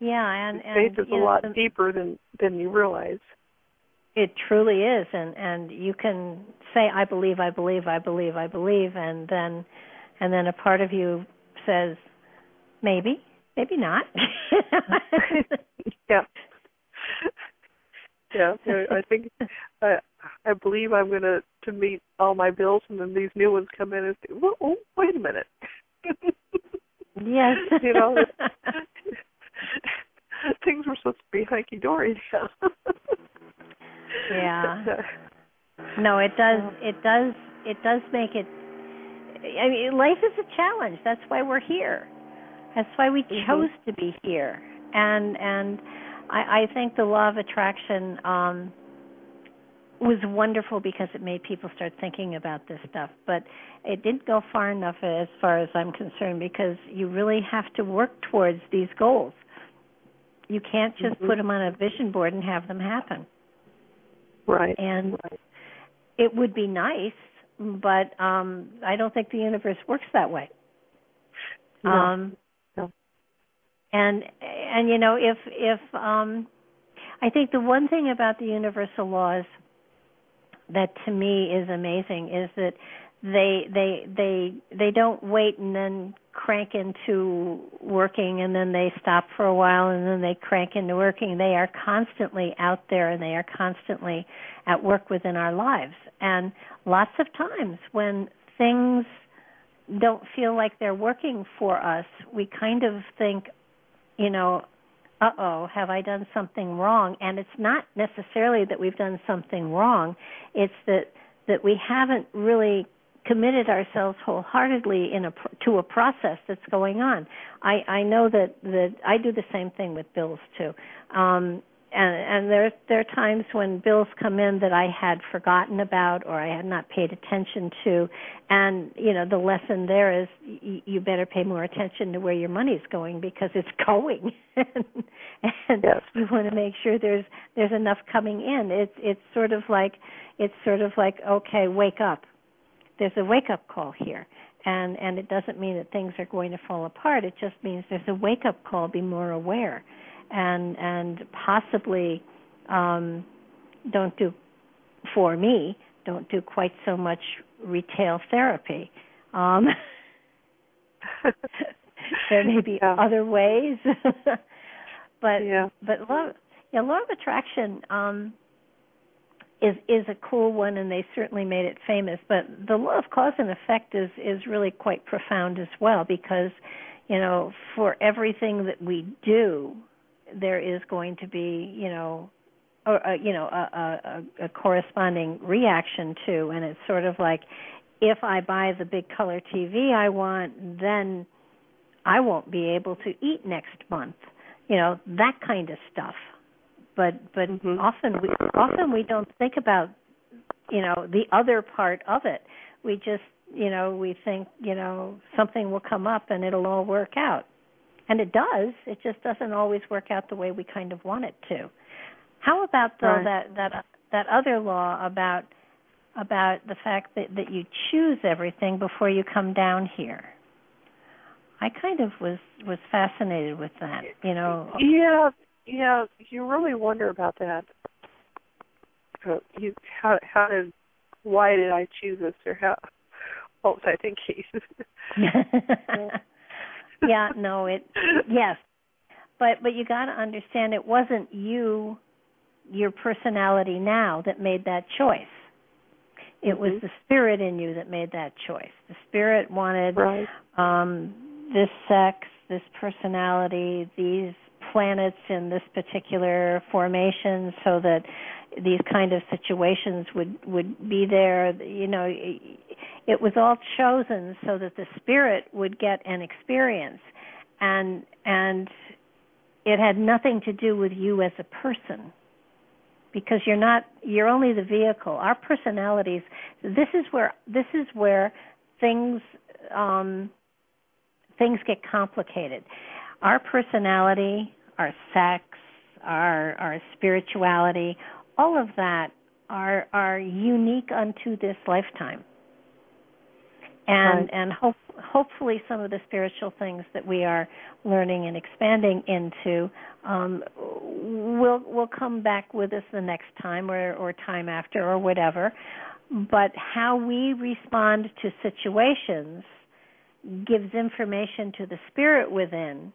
yeah, and faith is a lot deeper than you realize. It truly is, and you can say I believe, I believe, I believe, I believe, and then a part of you says maybe not. Yeah. Yeah, I think I believe I'm going to meet all my bills, and then these new ones come in and say, "Oh, wait a minute." Yes. Things were supposed to be hunky dory now. Yeah. No, it does. It does make it. I mean, life is a challenge. That's why we're here. That's why we chose to be here. And I think the law of attraction was wonderful because it made people start thinking about this stuff. But it didn't go far enough as far as I'm concerned, because you really have to work towards these goals. You can't just put them on a vision board and have them happen. Right. And it would be nice, but I don't think the universe works that way. No. And if I think the one thing about the universal laws that to me is amazing is that they don't wait and then crank into working and then they stop for a while and then they crank into working. They are constantly out there and they are constantly at work within our lives. And lots of times when things don't feel like they're working for us, we kind of think, uh-oh, have I done something wrong? And it's not necessarily that we've done something wrong. It's that we haven't really committed ourselves wholeheartedly to a process that's going on. I know that I do the same thing with bills too. And there are times when bills come in that I had forgotten about or I had not paid attention to, and the lesson there is you better pay more attention to where your money's going because it's going, and yes. You want to make sure there's enough coming in. It's sort of like okay, wake up. There's a wake up call here, and it doesn't mean that things are going to fall apart. It just means there's a wake up call. Be more aware. And possibly don't do quite so much retail therapy. There may be other ways, but law of attraction is a cool one, and they certainly made it famous. But the law of cause and effect is really quite profound as well, because for everything that we do, there is going to be, a corresponding reaction to, and it's sort of like, if I buy the big color TV I want, then I won't be able to eat next month, that kind of stuff. But often we don't think about, the other part of it. We just, we think, something will come up and it'll all work out. And it does. It just doesn't always work out the way we kind of want it to. How about, though, that other law about the fact that you choose everything before you come down here? I kind of was fascinated with that, you know. Yeah, you really wonder about that. Why did I choose this, or what was I thinking? Yes. But you got to understand, it wasn't your personality now that made that choice. It was the spirit in you that made that choice. The spirit wanted this sex, this personality, these planets in this particular formation, so that these kind of situations would be there. You know, it was all chosen so that the spirit would get an experience, and it had nothing to do with you as a person, because you're only the vehicle. Our personalities, this is where things get complicated. Our personality, our sex, our spirituality, all of that are unique unto this lifetime. And hopefully some of the spiritual things that we are learning and expanding into will come back with us the next time or time after or whatever. But how we respond to situations gives information to the spirit within,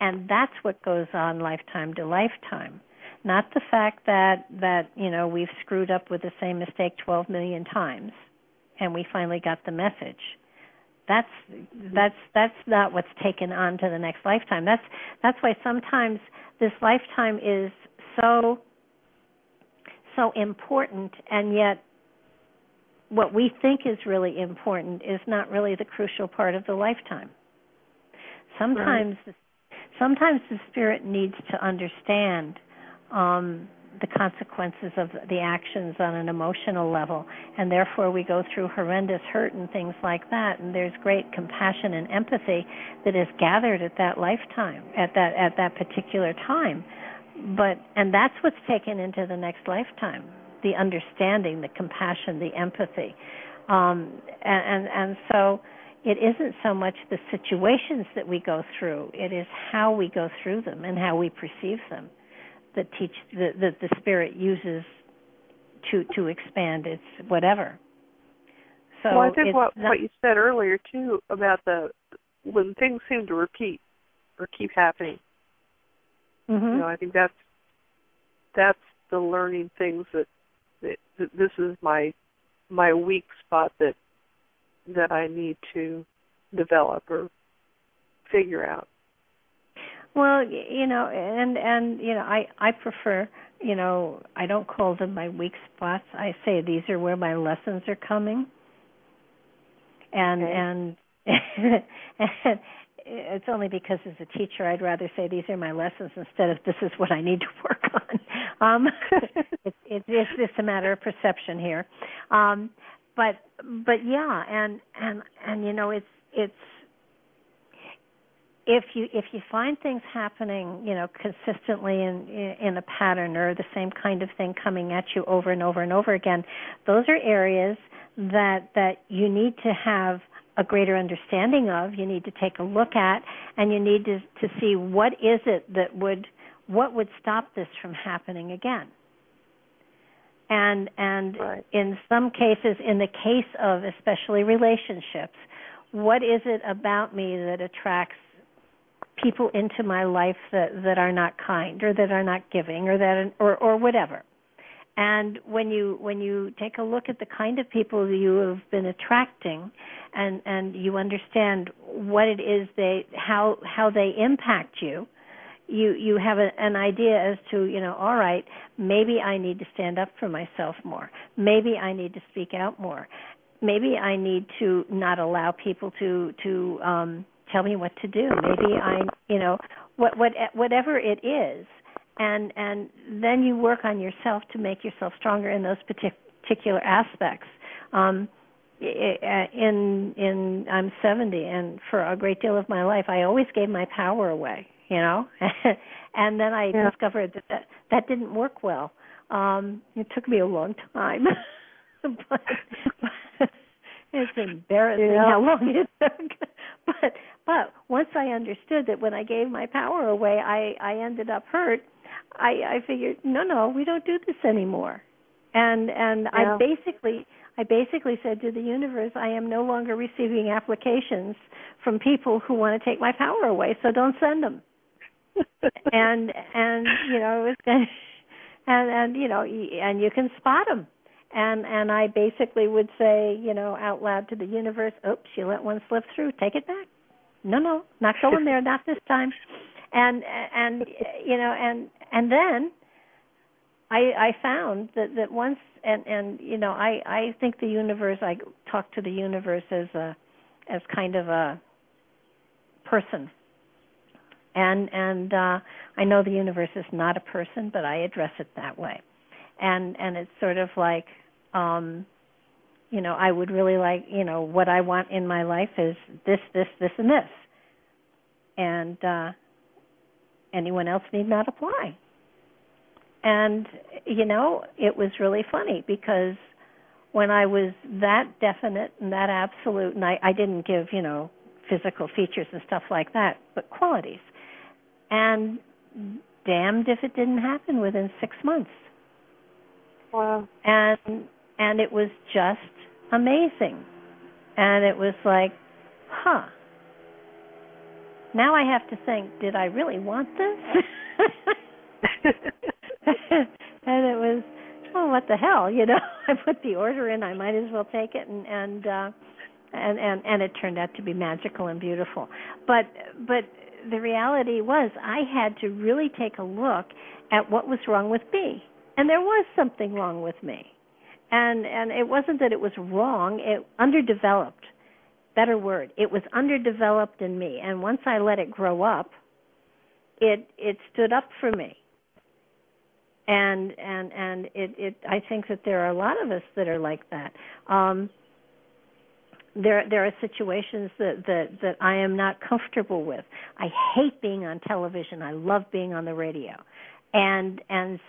and that's what goes on lifetime to lifetime. Not the fact that you know, we've screwed up with the same mistake 12 million times and we finally got the message. That's not what's taken on to the next lifetime. That's why sometimes this lifetime is so important, and yet what we think is really important is not really the crucial part of the lifetime. Sometimes the spirit needs to understand the consequences of the actions on an emotional level, and therefore we go through horrendous hurt and things like that, and there's great compassion and empathy that is gathered at that lifetime, at that particular time. And that's what's taken into the next lifetime: the understanding, the compassion, the empathy, and so it isn't so much the situations that we go through; it is how we go through them and how we perceive them that the spirit uses to expand its whatever. So I think what you said earlier too about when things seem to repeat or keep happening. You know, I think that's the learning things that this is my weak spot that I need to develop or figure out. Well, you know, and you know, I prefer, you know, I don't call them my weak spots. I say these are where my lessons are coming. And it's only because as a teacher I'd rather say these are my lessons instead of this is what I need to work on. It's just a matter of perception here. But yeah, and you know, it's if you find things happening, you know, consistently in a pattern, or the same kind of thing coming at you over and over and over again, those are areas that you need to have a greater understanding of. You need to take a look at, and you need to see what is it what would stop this from happening again. And right. In some cases, in the case of especially relationships, what is it about me that attracts people into my life that are not kind, or that are not giving, or whatever? And when you take a look at the kind of people you have been attracting, and you understand what it is how they impact you, you have an idea as to, you know, all right, maybe I need to stand up for myself more. Maybe I need to speak out more. Maybe I need to not allow people to tell me what to do. Maybe whatever it is, and then you work on yourself to make yourself stronger in those particular aspects. I'm 70, and for a great deal of my life, I always gave my power away, and then I discovered that didn't work well. It took me a long time, but it's embarrassing how long it took. But once I understood that when I gave my power away, I ended up hurt. I figured, no, we don't do this anymore, and I basically said to the universe, I am no longer receiving applications from people who want to take my power away, so don't send them. and it was, and you can spot them. And I basically would say, out loud to the universe, oops, you let one slip through, take it back. No, not going there, not this time. And then I found that once, I think the universe, I talk to the universe as kind of a person. And I know the universe is not a person, but I address it that way. And it's sort of like, I would really like, what I want in my life is this, and this. And anyone else need not apply. And, it was really funny because when I was that definite and that absolute, and I didn't give, physical features and stuff like that, but qualities. And damned if it didn't happen within 6 months. Wow. And it was just amazing. And it was like, now I have to think, did I really want this? And it was, what the hell, I put the order in, I might as well take it, and it turned out to be magical and beautiful. But the reality was I had to really take a look at what was wrong with me. And there was something wrong with me. And it wasn't that it was wrong, it underdeveloped. Better word. It was underdeveloped in me. And once I let it grow up, it stood up for me. And it I think that there are a lot of us that are like that. There are situations that I am not comfortable with. I hate being on television. I love being on the radio. And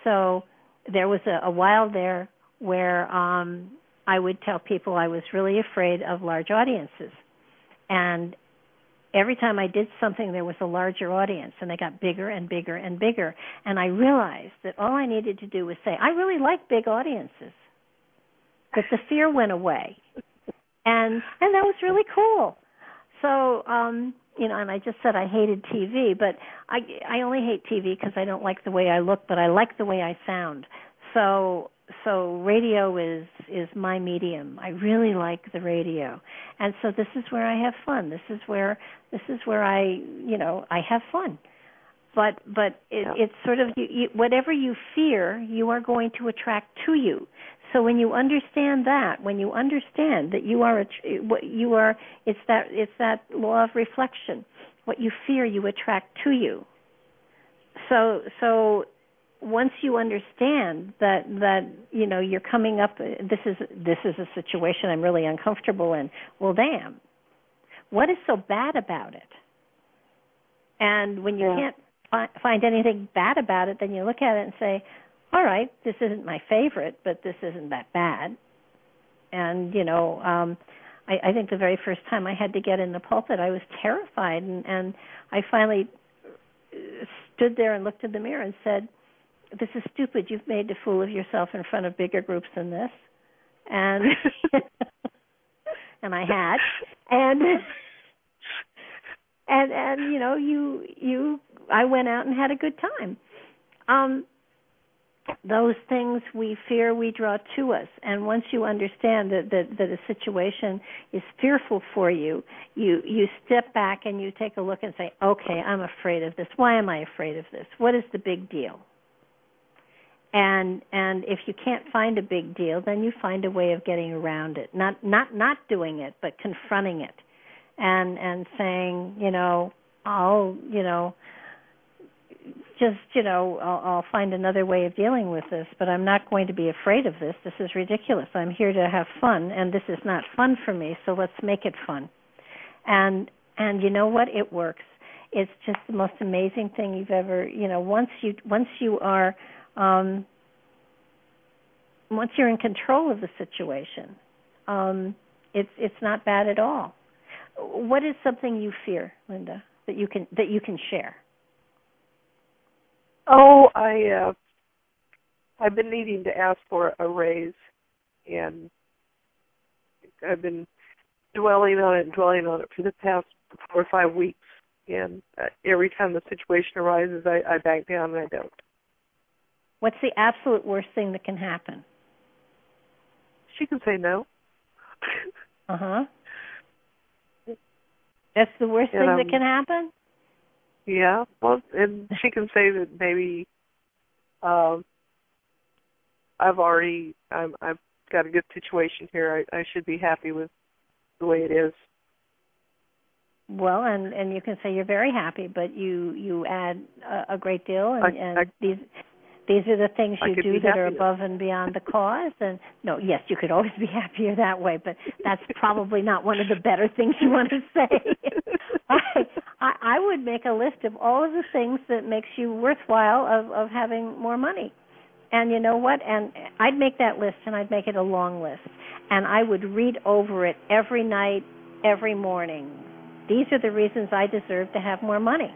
so there was a while there where I would tell people I was really afraid of large audiences. And every time I did something, there was a larger audience, and they got bigger and bigger and bigger. And I realized that all I needed to do was say, I really like big audiences, that the fear went away. And that was really cool. So, and I just said I hated TV, but I only hate TV because I don't like the way I look, but I like the way I sound. So radio is my medium. I really like the radio, and so this is where I have fun. This is where I I have fun. But it's sort of whatever you fear, you are going to attract to you. So when you understand that you it's that law of reflection. What you fear, you attract to you. So once you understand that you're coming up, this is a situation I'm really uncomfortable in. Well, damn, what is so bad about it? And when you can't find anything bad about it, then you look at it and say, all right, this isn't my favorite, but this isn't that bad. And I think the very first time I had to get in the pulpit, I was terrified, and I finally stood there and looked in the mirror and said, this is stupid. You've made a fool of yourself in front of bigger groups than this. And and I had. And I went out and had a good time. Those things we fear, we draw to us. And once you understand that a situation is fearful for you, you step back and you take a look and say, okay, I'm afraid of this. Why am I afraid of this? What is the big deal? And if you can't find a big deal, then you find a way of getting around it. Not doing it, but confronting it. And saying, just, I'll find another way of dealing with this, but I'm not going to be afraid of this. This is ridiculous. I'm here to have fun, and this is not fun for me, so let's make it fun. And you know what? It works. It's just the most amazing thing you've ever, once you're in control of the situation, it's not bad at all. What is something you fear, Linda, that you can share? Oh, I've been needing to ask for a raise, and I've been dwelling on it for the past 4 or 5 weeks. And every time the situation arises, I back down and I don't. What's the absolute worst thing that can happen? She can say no. Uh-huh. That's the worst thing that can happen? Yeah. Well, and she can say that maybe I've got a good situation here. I should be happy with the way it is. Well, and you can say you're very happy, but you add a great deal, and these are the things you do that are above and beyond the cause. And no, yes, you could always be happier that way, but that's probably not one of the better things you want to say. I would make a list of all of the things that makes you worthwhile of having more money. And you know what? And I'd make that list, and I'd make it a long list, and I would read over it every night, every morning. These are the reasons I deserve to have more money.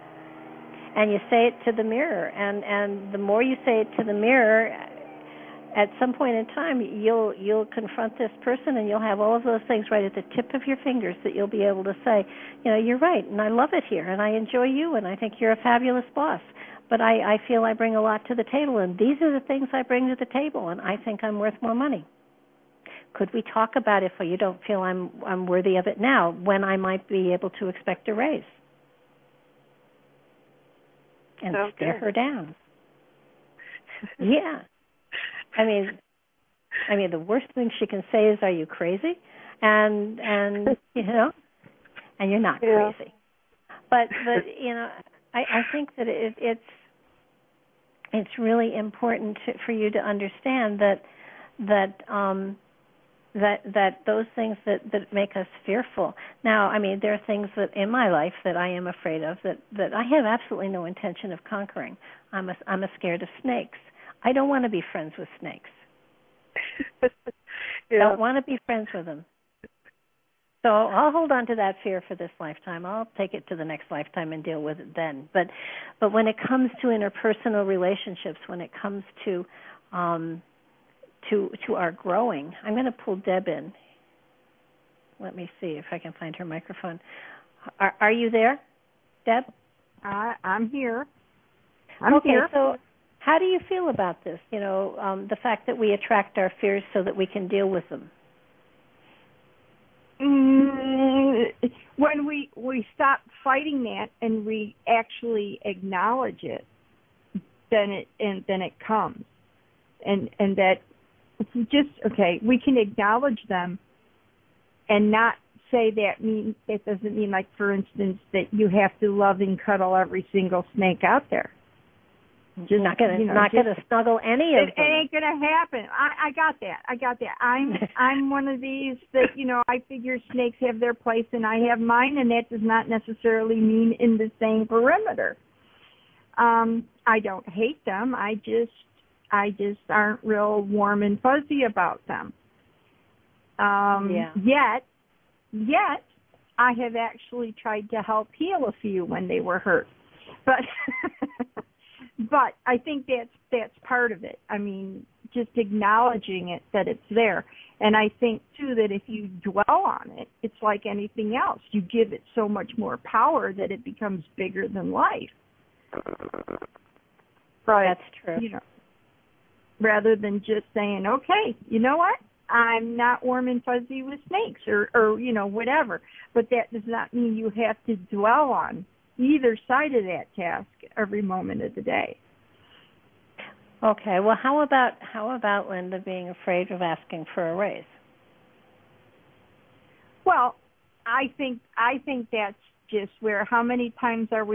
And you say it to the mirror, and the more you say it to the mirror, at some point in time, you'll confront this person, and you'll have all of those things right at the tip of your fingers that you'll be able to say, you're right, and I love it here, and I enjoy you, and I think you're a fabulous boss. But I feel I bring a lot to the table, and these are the things I bring to the table, and I think I'm worth more money. Could we talk about if you don't feel I'm worthy of it now, when I might be able to expect a raise? And stare her down. Yeah. I mean, the worst thing she can say is, "Are you crazy?" And and you're not crazy. But I think that it's really important for you to understand that those things that make us fearful. Now, there are things that in my life that I am afraid of that I have absolutely no intention of conquering. I'm scared of snakes. I don't want to be friends with snakes. Yeah. Don't want to be friends with them. So I'll hold on to that fear for this lifetime. I'll take it to the next lifetime and deal with it then. But when it comes to interpersonal relationships, when it comes to our growing, I'm going to pull Deb in. Let me see if I can find her microphone. Are you there, Deb? I'm here. Okay, so how do you feel about this? The fact that we attract our fears so that we can deal with them. When we stop fighting that and we actually acknowledge it, then it comes, and that we can acknowledge them and not say it doesn't mean, like, for instance, that you have to love and cuddle every single snake out there. Just not going to snuggle any of them. It ain't going to happen. I got that. I'm one of these that, I figure snakes have their place and I have mine, and that does not necessarily mean in the same perimeter. I don't hate them. I just aren't real warm and fuzzy about them. Yet I have actually tried to help heal a few when they were hurt. But but I think that's part of it. Just acknowledging it, that it's there. And I think, too, that if you dwell on it, it's like anything else. You give it so much more power that it becomes bigger than life. Right. That's true. Rather than just saying, okay, you know what? I'm not warm and fuzzy with snakes or whatever. But that does not mean you have to dwell on either side of that task every moment of the day. Okay. Well, how about Linda being afraid of asking for a raise? Well, I think that's just where how many times are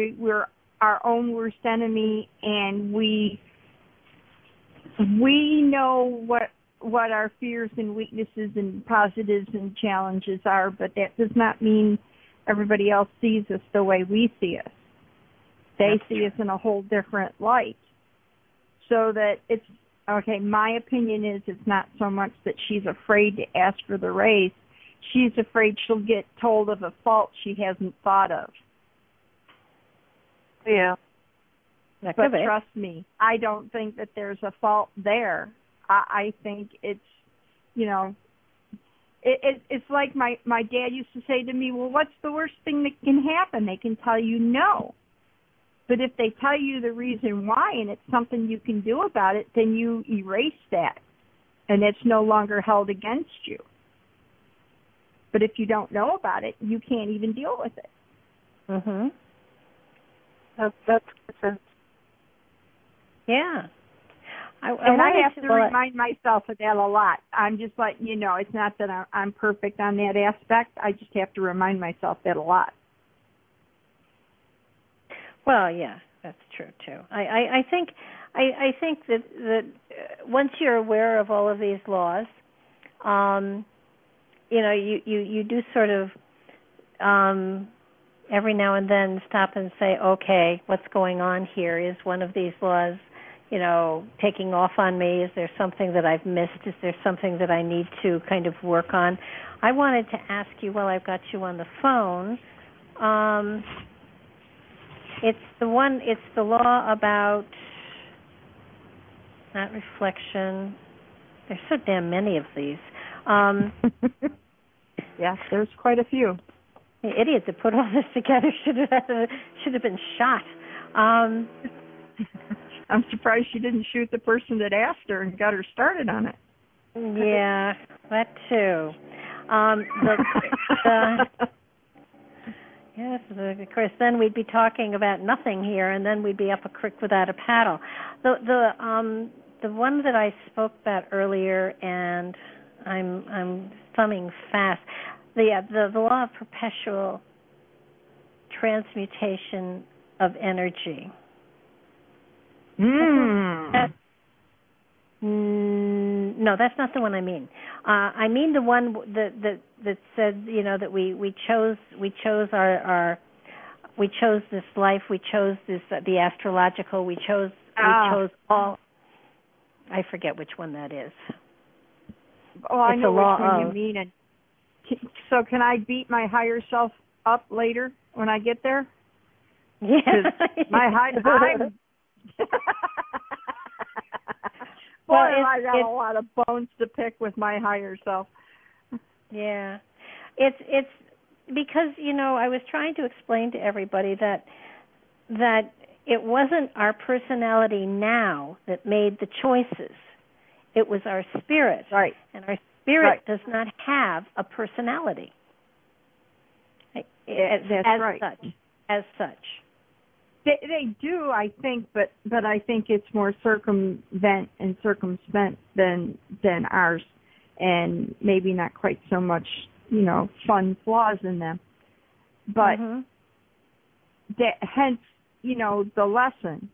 our own worst enemy, and we know what our fears and weaknesses and positives and challenges are, but that does not mean everybody else sees us the way we see us. They see us in a whole different light. So that it's, okay, my opinion is it's not so much that she's afraid to ask for the raise. She's afraid she'll get told of a fault she hasn't thought of. Yeah. That But could be. trust me, I don't think that there's a fault there. I think it's, you know, it's like my dad used to say to me, well, what's the worst thing that can happen? They can tell you no. But if they tell you the reason why and it's something you can do about it, then you erase that, and it's no longer held against you. But if you don't know about it, you can't even deal with it. Mhm. That's good sense. Yeah. I have to remind myself of that a lot. I'm just letting you know, it's not that I'm perfect on that aspect. I just have to remind myself that a lot. Well, yeah, that's true too. I think that once you're aware of all of these laws, you know, you do sort of every now and then stop and say, okay, what's going on here? Is one of these laws, you know, taking off on me? Is there something that I've missed? Is there something that I need to kind of work on? I wanted to ask you while I've got you on the phone. It's the law about, not reflection. There's so damn many of these. Yeah, there's quite a few. The idiot that put all this together should have been shot. I'm surprised she didn't shoot the person that asked her and got her started on it. Yeah, that too. Yes, of course. Then we'd be talking about nothing here, and then we'd be up a creek without a paddle. The one that I spoke about earlier, and I'm thumbing fast. The law of perpetual transmutation of energy. No, that's not the one I mean. I mean the one that said, you know, that we chose this life, we chose this the astrological, we chose all. I forget which one that is. Oh, I know which one you mean. And so can I beat my higher self up later when I get there? Yeah. My I'm Boy, I got a lot of bones to pick with my higher self. Yeah. It's because, you know, I was trying to explain to everybody that it wasn't our personality now that made the choices. It was our spirit. Right. And our spirit does not have a personality. As such. They do, I think, but I think it's more circumspect than ours, and maybe not quite so much, you know, fun flaws in them. But hence, you know, the lesson.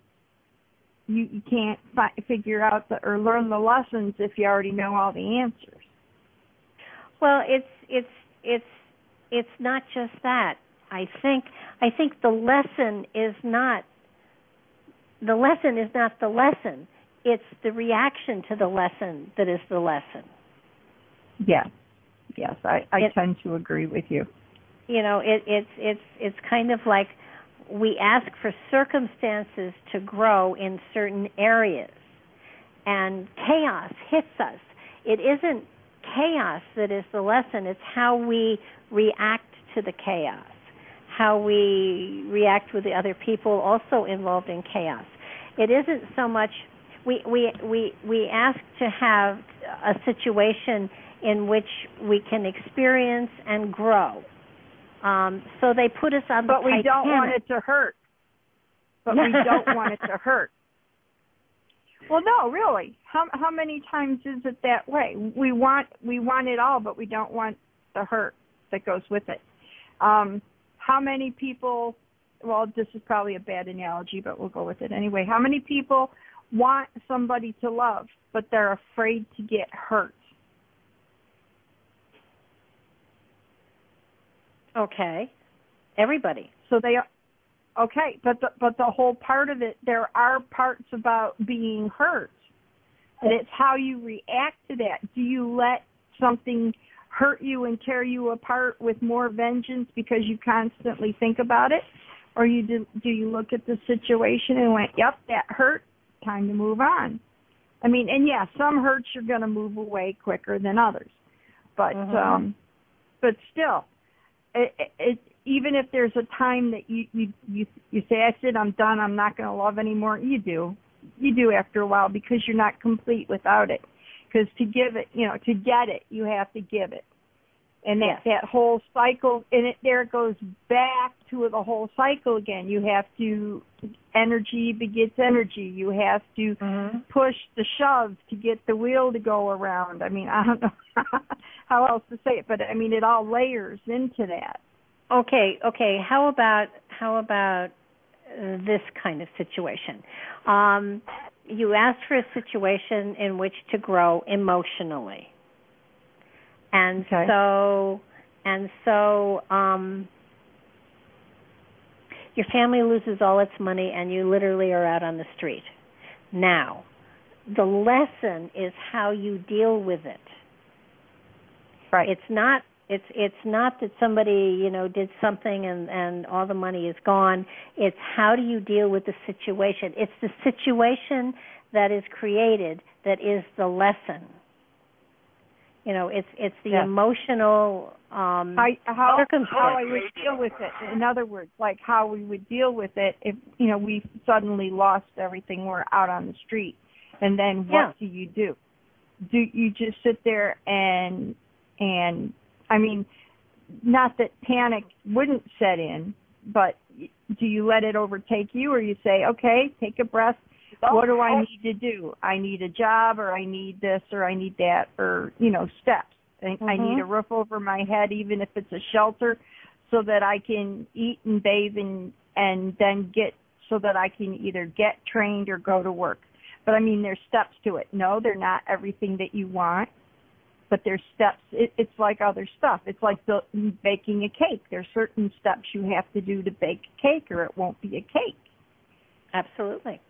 You can't figure out or learn the lessons if you already know all the answers. Well, it's not just that. I think the lesson is not the lesson. It's the reaction to the lesson that is the lesson. Yes, I tend to agree with you. You know, it's kind of like we ask for circumstances to grow in certain areas, and chaos hits us. It isn't chaos that is the lesson. It's how we react to the chaos. How we react with the other people also involved in chaos. It isn't so much we ask to have a situation in which we can experience and grow. So they put us on the Titanic. But we don't want it to hurt. But we don't want it to hurt. Well, no, really. How many times is it that way? We want it all, but we don't want the hurt that goes with it. How many people well, this is probably a bad analogy, but we'll go with it anyway. How many people want somebody to love, but they're afraid to get hurt? Okay. Everybody. So they are, okay, but the whole part of it, there are parts about being hurt. And it's how you react to that. Do you let something hurt you and tear you apart with more vengeance because you constantly think about it? Or do you look at the situation and went, yep, that hurt, time to move on? I mean, and yeah, some hurts you're going to move away quicker than others. But but still, it even if there's a time that you say, that's it, I'm done, I'm not going to love anymore, you do after a while, because you're not complete without it. Because to give it, to get it, you have to give it. And that whole cycle, and there it goes back to the whole cycle again. You have to, energy begets energy. You have to push the shove to get the wheel to go around. I mean, I don't know how else to say it, but I mean, it all layers into that. Okay. How about this kind of situation? You asked for a situation in which to grow emotionally. And so your family loses all its money and you literally are out on the street. Now, the lesson is how you deal with it. Right. It's not that somebody, did something and all the money is gone. It's how do you deal with the situation. It's the situation that is created that is the lesson. It's the emotional circumstance. How I would deal with it. In other words, like how we would deal with it if, we suddenly lost everything, we're out on the street. And then what do you do? Do you just sit there and I mean, not that panic wouldn't set in, but do you let it overtake you, or you say, okay, take a breath, what do I need to do? I need a job, or I need this, or I need that, or, steps. I need a roof over my head, even if it's a shelter, so that I can eat and bathe and then so that I can either get trained or go to work. But, I mean, there's steps to it. No, they're not everything that you want, but there's steps. It's like other stuff. It's like baking a cake. There's certain steps you have to do to bake a cake, or it won't be a cake. Absolutely.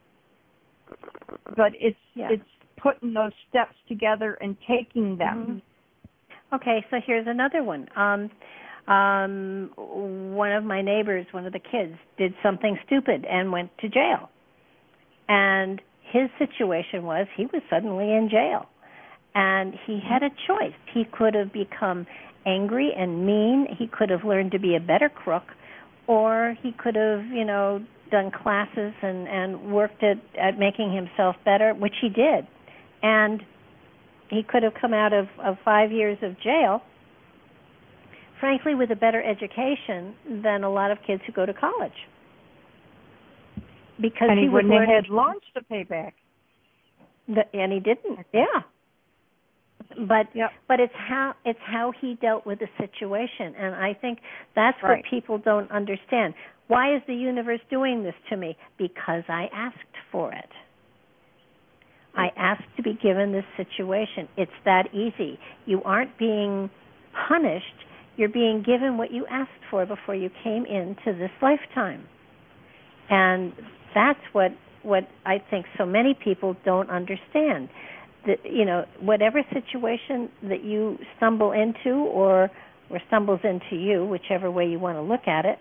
But it's putting those steps together and taking them. Okay, so here's another one. One of my neighbors, one of the kids, did something stupid and went to jail. And his situation was he was suddenly in jail. And he had a choice. He could have become angry and mean. He could have learned to be a better crook. Or he could have, done classes and worked at making himself better, which he did. And he could have come out of 5 years of jail, frankly, with a better education than a lot of kids who go to college. Because and he wouldn't have had loans to pay back. And he didn't, But it's how he dealt with the situation, and I think that's what people don't understand. Why is the universe doing this to me? Because I asked for it. I asked to be given this situation. It's that easy. You aren't being punished. You're being given what you asked for before you came into this lifetime. And that's what I think so many people don't understand. That, whatever situation that you stumble into or stumbles into you, whichever way you want to look at it,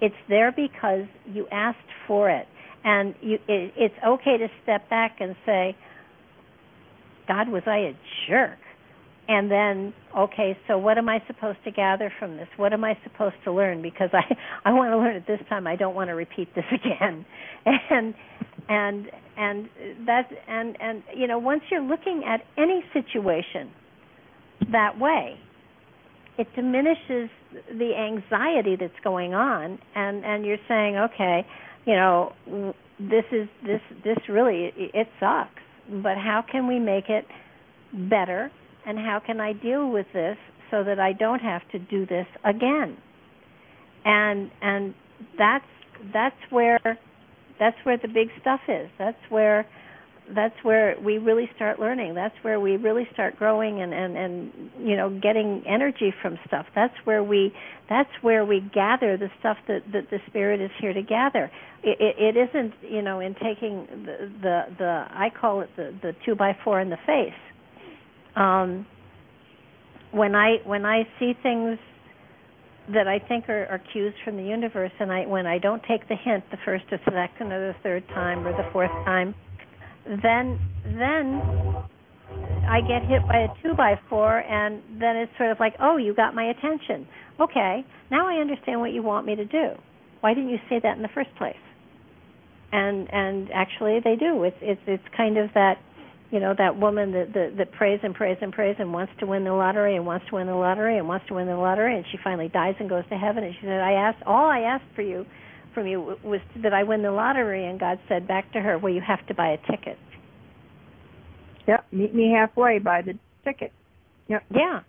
it's there because you asked for it. And it's okay to step back and say, God, was I a jerk? And then, okay, so what am I supposed to gather from this? What am I supposed to learn? Because I want to learn it this time. I don't want to repeat this again. And that's once you're looking at any situation that way, it diminishes the anxiety that's going on, and you're saying, okay, this really, it sucks, but how can we make it better, and how can I deal with this so that I don't have to do this again? And that's that's where the big stuff is. That's where we really start learning. That's where we really start growing and getting energy from stuff. That's where we gather the stuff that the Spirit is here to gather. It isn't in taking the I call it the 2x4 in the face. When I see things that I think are cues from the universe, and when I don't take the hint the first or second or the third time or the fourth time, then I get hit by a 2x4, and then it's sort of like, oh, you got my attention. Okay, now I understand what you want me to do. Why didn't you say that in the first place? And actually they do. It's kind of that, that woman that prays and prays and prays and wants to win the lottery and wants to win the lottery and wants to win the lottery, and she finally dies and goes to heaven, and she said, all I asked from you was that I win the lottery, and God said back to her, well, you have to buy a ticket. Yep, meet me halfway, buy the ticket. Yep. Yeah.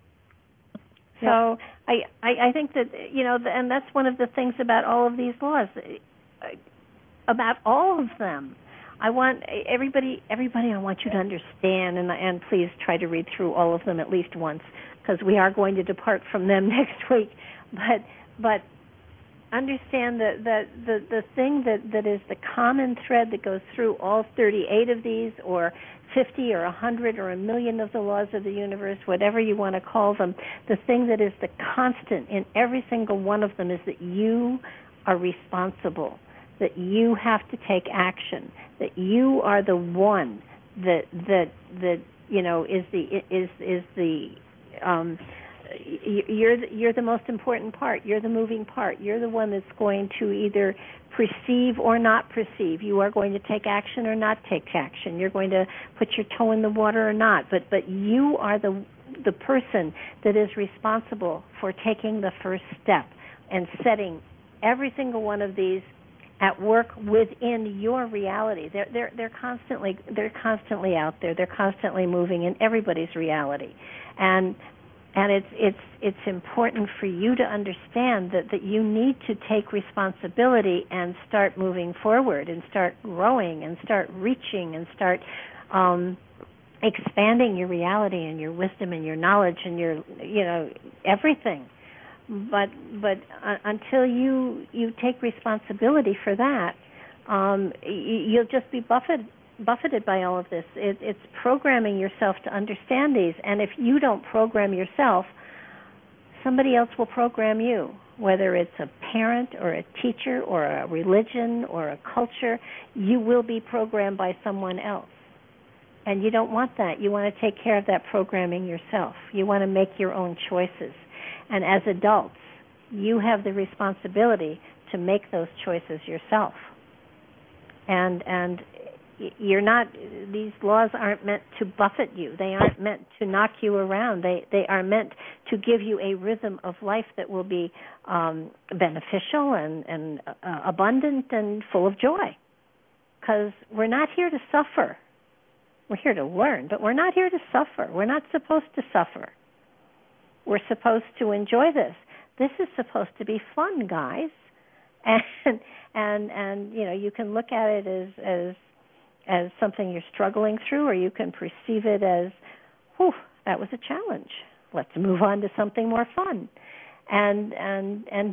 So I think that, and that's one of the things about all of these laws, about all of them. I want everybody I want you to understand, and please try to read through all of them at least once, because we are going to depart from them next week. But understand that the thing that is the common thread that goes through all 38 of these, or 50 or 100 or 1,000,000 of the laws of the universe, whatever you want to call them, the thing that is the constant in every single one of them is that you are responsible, that you have to take action, that you are the one that you're the most important part. You're the moving part. You're the one that's going to either perceive or not perceive. You are going to take action or not take action. You're going to put your toe in the water or not. But you are the person that is responsible for taking the first step and setting every single one of these at work within your reality. They're constantly out there. They're constantly moving in everybody's reality, and it's important for you to understand that you need to take responsibility and start moving forward and start growing and start reaching and start expanding your reality and your wisdom and your knowledge and your everything. But until you take responsibility for that, you'll just be buffeted by all of this. It's programming yourself to understand these, and if you don't program yourself, somebody else will program you, whether it's a parent or a teacher or a religion or a culture. You will be programmed by someone else, and you don't want that. You want to take care of that programming yourself. You want to make your own choices. And as adults, you have the responsibility to make those choices yourself. And you're not, these laws aren't meant to buffet you. They aren't meant to knock you around. They are meant to give you a rhythm of life that will be beneficial and abundant and full of joy. Because we're not here to suffer. We're here to learn, but we're not here to suffer. We're not supposed to suffer. We're supposed to enjoy this. This is supposed to be fun, guys. And you can look at it as something you're struggling through, or you can perceive it as, whew, that was a challenge. Let's move on to something more fun. And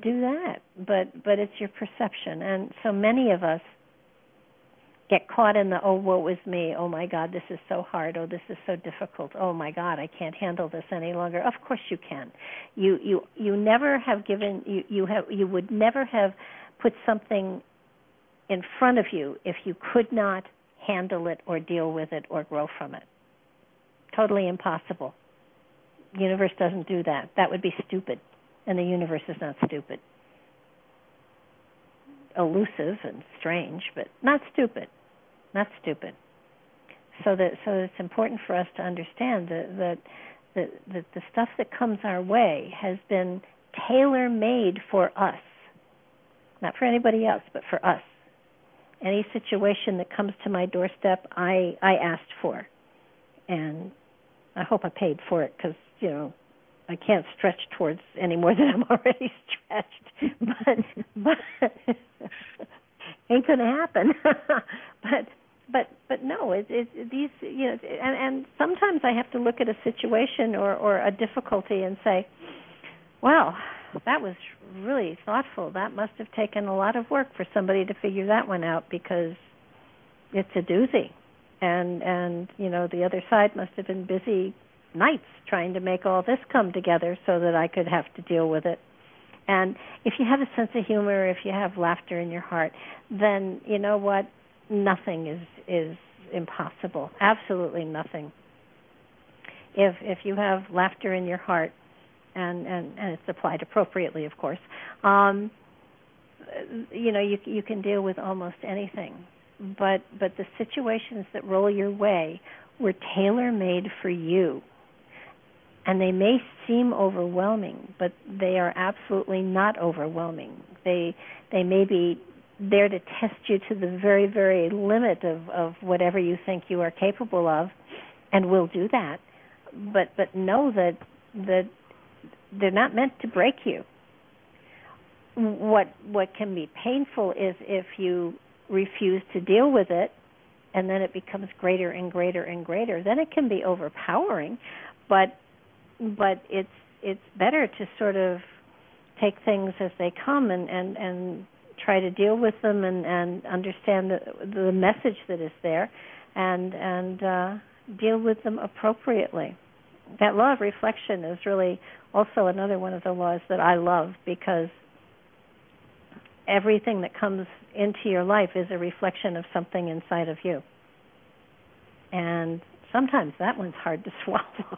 do that. But it's your perception. And so many of us get caught in the, oh, woe is me, oh my God, this is so hard, oh, this is so difficult, oh my God, I can't handle this any longer. Of course you can. You never have given, you would never have put something in front of you if you could not handle it or deal with it or grow from it. Totally impossible. The universe doesn't do that. That would be stupid, and the universe is not stupid. Elusive and strange, but not stupid. Not stupid. So it's important for us to understand that the stuff that comes our way has been tailor-made for us. Not for anybody else, but for us. Any situation that comes to my doorstep, I asked for. And I hope I paid for it, because, I can't stretch towards any more than I'm already stretched. ain't going to happen. But no, it's these, you know, and sometimes I have to look at a situation or a difficulty and say, well, that was really thoughtful. That must have taken a lot of work for somebody to figure that one out, because it's a doozy. And you know, the other side must have been busy nights trying to make all this come together so that I could have to deal with it. And if you have a sense of humor, if you have laughter in your heart, then you know what? Nothing is impossible. Absolutely nothing. If you have laughter in your heart, and it's applied appropriately, of course, you know, you can deal with almost anything. But the situations that roll your way were tailor-made for you. And they may seem overwhelming, but they are absolutely not overwhelming. They may be there to test you to the very, very limit of whatever you think you are capable of, and will do that. But know that they're not meant to break you. What can be painful is if you refuse to deal with it, and then it becomes greater and greater and greater. Then it can be overpowering, but it's better to sort of take things as they come and try to deal with them and understand the message that is there, and deal with them appropriately. That law of reflection is really also another one of the laws that I love, because everything that comes into your life is a reflection of something inside of you. And sometimes that one's hard to swallow.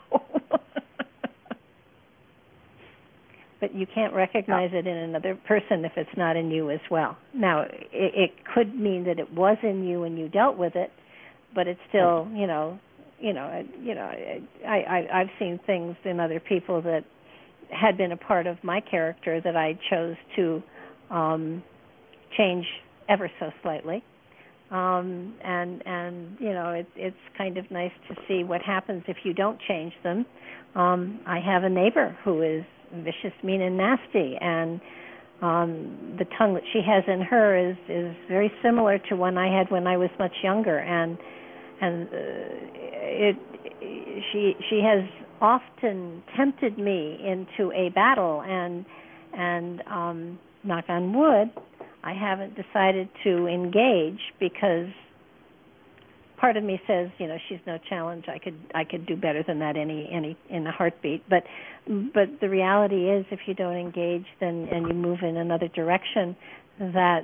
But you can't recognize it in another person if it's not in you as well. Now, it could mean that it was in you and you dealt with it, but it's still, I've seen things in other people that had been a part of my character that I chose to change ever so slightly. And you know, it's kind of nice to see what happens if you don't change them. I have a neighbor who is vicious, mean, and nasty, and the tongue that she has in her is very similar to one I had when I was much younger, and she has often tempted me into a battle, and knock on wood, I haven't decided to engage, because part of me says, you know, she's no challenge. I could do better than that any in a heartbeat. But the reality is, if you don't engage, then and you move in another direction, that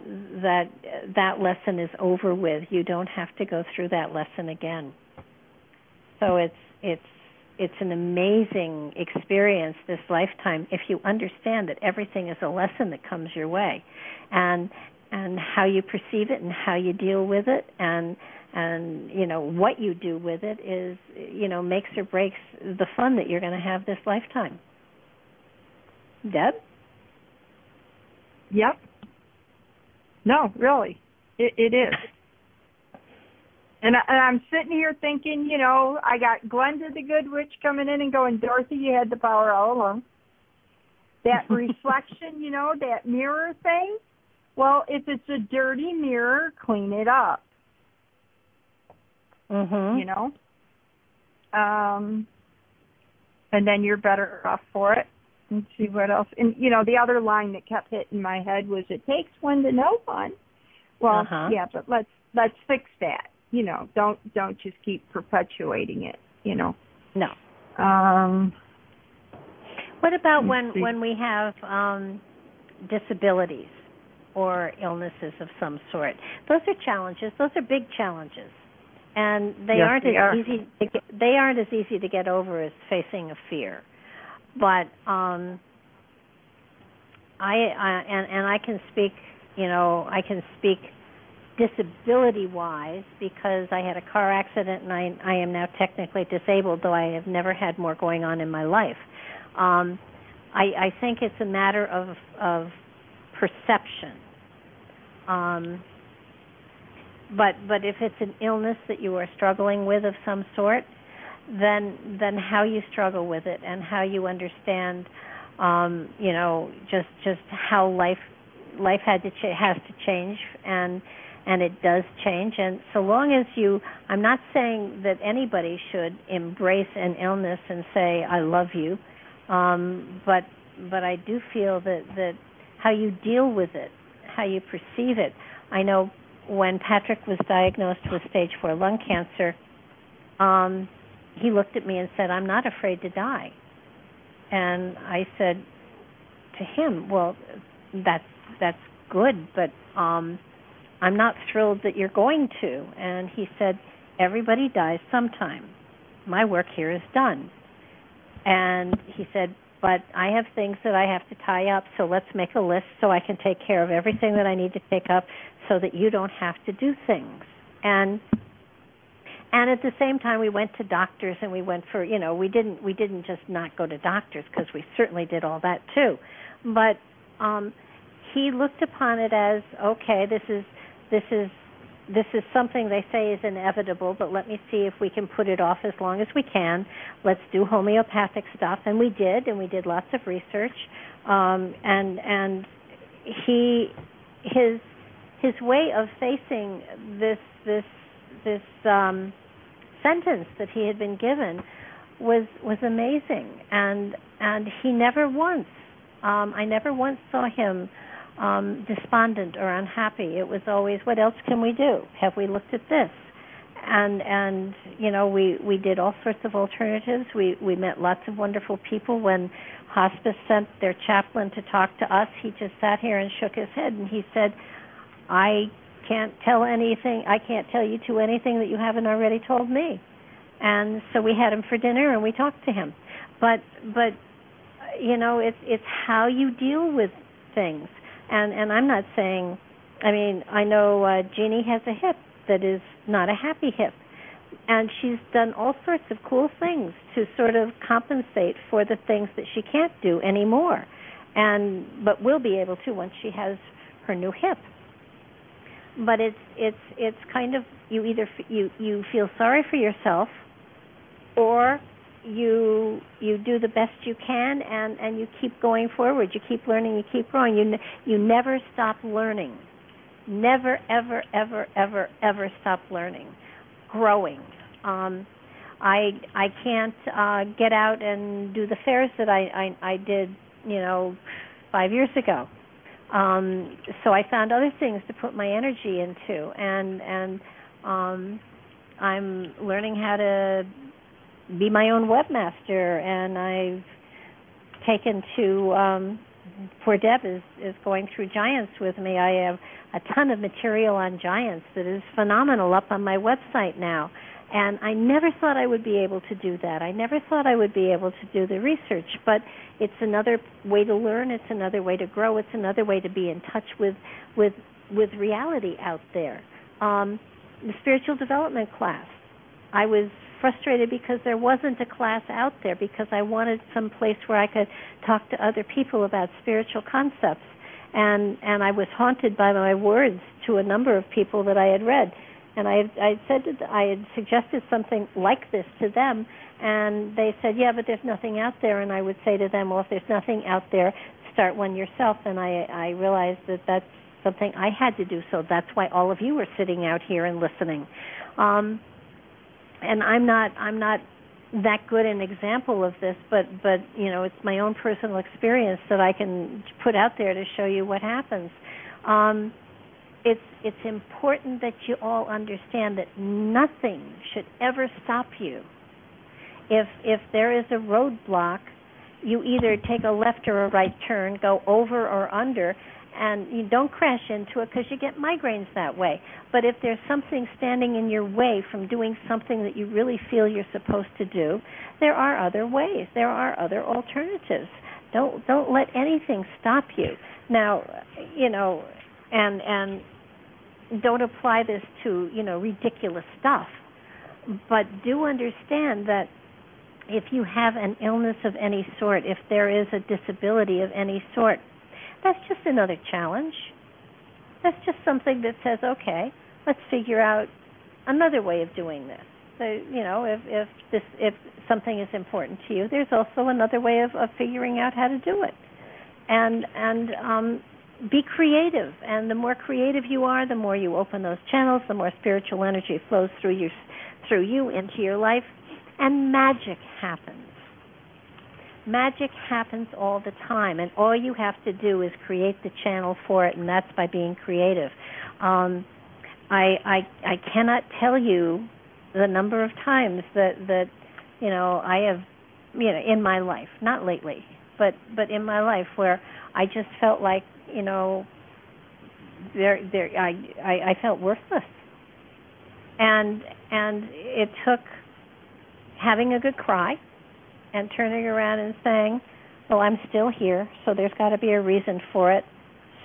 lesson is over with. You don't have to go through that lesson again. So it's an amazing experience this lifetime if you understand that everything is a lesson that comes your way, and how you perceive it and how you deal with it, and you know what you do with it is, you know, makes or breaks the fun that you're going to have this lifetime. Deb? Yep. No, really, it is. And I'm sitting here thinking, you know, I got Glenda the Good Witch coming in and going, Dorothy, you had the power all along. That reflection, you know, that mirror thing, well, if it's a dirty mirror, clean it up. Mm-hmm. You know? And then you're better off for it. And see what else. And, you know, the other line that kept hitting my head was, it takes one to know one. Well, yeah, but let's fix that. You know, don't just keep perpetuating it, you know. No. What about when we have disabilities or illnesses of some sort? Those are challenges. Those are big challenges, and they aren't as easy to get over as facing a fear. But I can speak, you know, disability-wise, because I had a car accident and I am now technically disabled, though I have never had more going on in my life. I think it's a matter of perception. But if it's an illness that you are struggling with of some sort, then how you struggle with it and how you understand, you know, just how life life has to change, and it does change. And so long as I'm not saying that anybody should embrace an illness and say I love you, but I do feel that how you deal with it, how you perceive it. I know when Patrick was diagnosed with stage 4 lung cancer, he looked at me and said, "I'm not afraid to die." And I said to him, "Well, that's good, but I'm not thrilled that you're going to." And he said, "Everybody dies sometime. My work here is done." And he said, "But I have things that I have to tie up, so let's make a list so I can take care of everything that I need to take up so that you don't have to do things." And at the same time, we went to doctors, and we went for, we didn't just not go to doctors, because we certainly did all that too. But he looked upon it as, okay, this is something they say is inevitable, but let me see if we can put it off as long as we can. Let's do homeopathic stuff, and we did lots of research. And his way of facing this sentence that he had been given was amazing, and he never once, I never once saw him despondent or unhappy. It was always, what else can we do? Have we looked at this? And we did all sorts of alternatives. We met lots of wonderful people. When hospice sent their chaplain to talk to us, he just sat here and shook his head, and he said, I can't tell you to anything that you haven't already told me. And so we had him for dinner, and we talked to him. But it's how you deal with things. And I'm not saying, I know Jeannie has a hip that is not a happy hip, and she's done all sorts of cool things to sort of compensate for the things that she can't do anymore, but will be able to once she has her new hip. But it's kind of, you either you feel sorry for yourself, or you do the best you can, and you keep going forward. You keep learning. You keep growing. You never stop learning. Never, ever, ever, ever, ever stop learning, growing. I can't get out and do the fairs that I did 5 years ago. So I found other things to put my energy into, and I'm learning how to be my own webmaster, and I've taken to poor Deb is going through Giants with me. I have a ton of material on Giants that is phenomenal up on my website now, and I never thought I would be able to do that. I never thought I would be able to do the research, but it's another way to learn. It's another way to grow. It's another way to be in touch with reality out there. The spiritual development class, I was frustrated because there wasn't a class out there, because I wanted some place where I could talk to other people about spiritual concepts, and I was haunted by my words to a number of people that I had read, and I had suggested something like this to them, and they said, yeah, but there's nothing out there. And I would say to them, well, if there's nothing out there, start one yourself. And I realized that that's something I had to do, so that's why all of you are sitting out here and listening. And I'm not that good an example of this, but it's my own personal experience that I can put out there to show you what happens. It's important that you all understand that nothing should ever stop you. If there is a roadblock, you either take a left or a right turn, go over or under, and you don't crash into it, because you get migraines that way. But if there's something standing in your way from doing something that you really feel you're supposed to do, there are other ways. There are other alternatives. Don't let anything stop you. Now, and don't apply this to, ridiculous stuff. But do understand that if you have an illness of any sort, if there is a disability of any sort, that's just another challenge. That's just something that says, okay, let's figure out another way of doing this. So, if something is important to you, there's also another way of figuring out how to do it. And be creative, and the more creative you are, the more you open those channels, the more spiritual energy flows through you into your life, and magic happens. Magic happens all the time, and all you have to do is create the channel for it, and that's by being creative. I cannot tell you the number of times that I have, in my life, not lately, but in my life, where I just felt like, I felt worthless, and it took having a good cry and turning around and saying, well, I'm still here, so there's got to be a reason for it.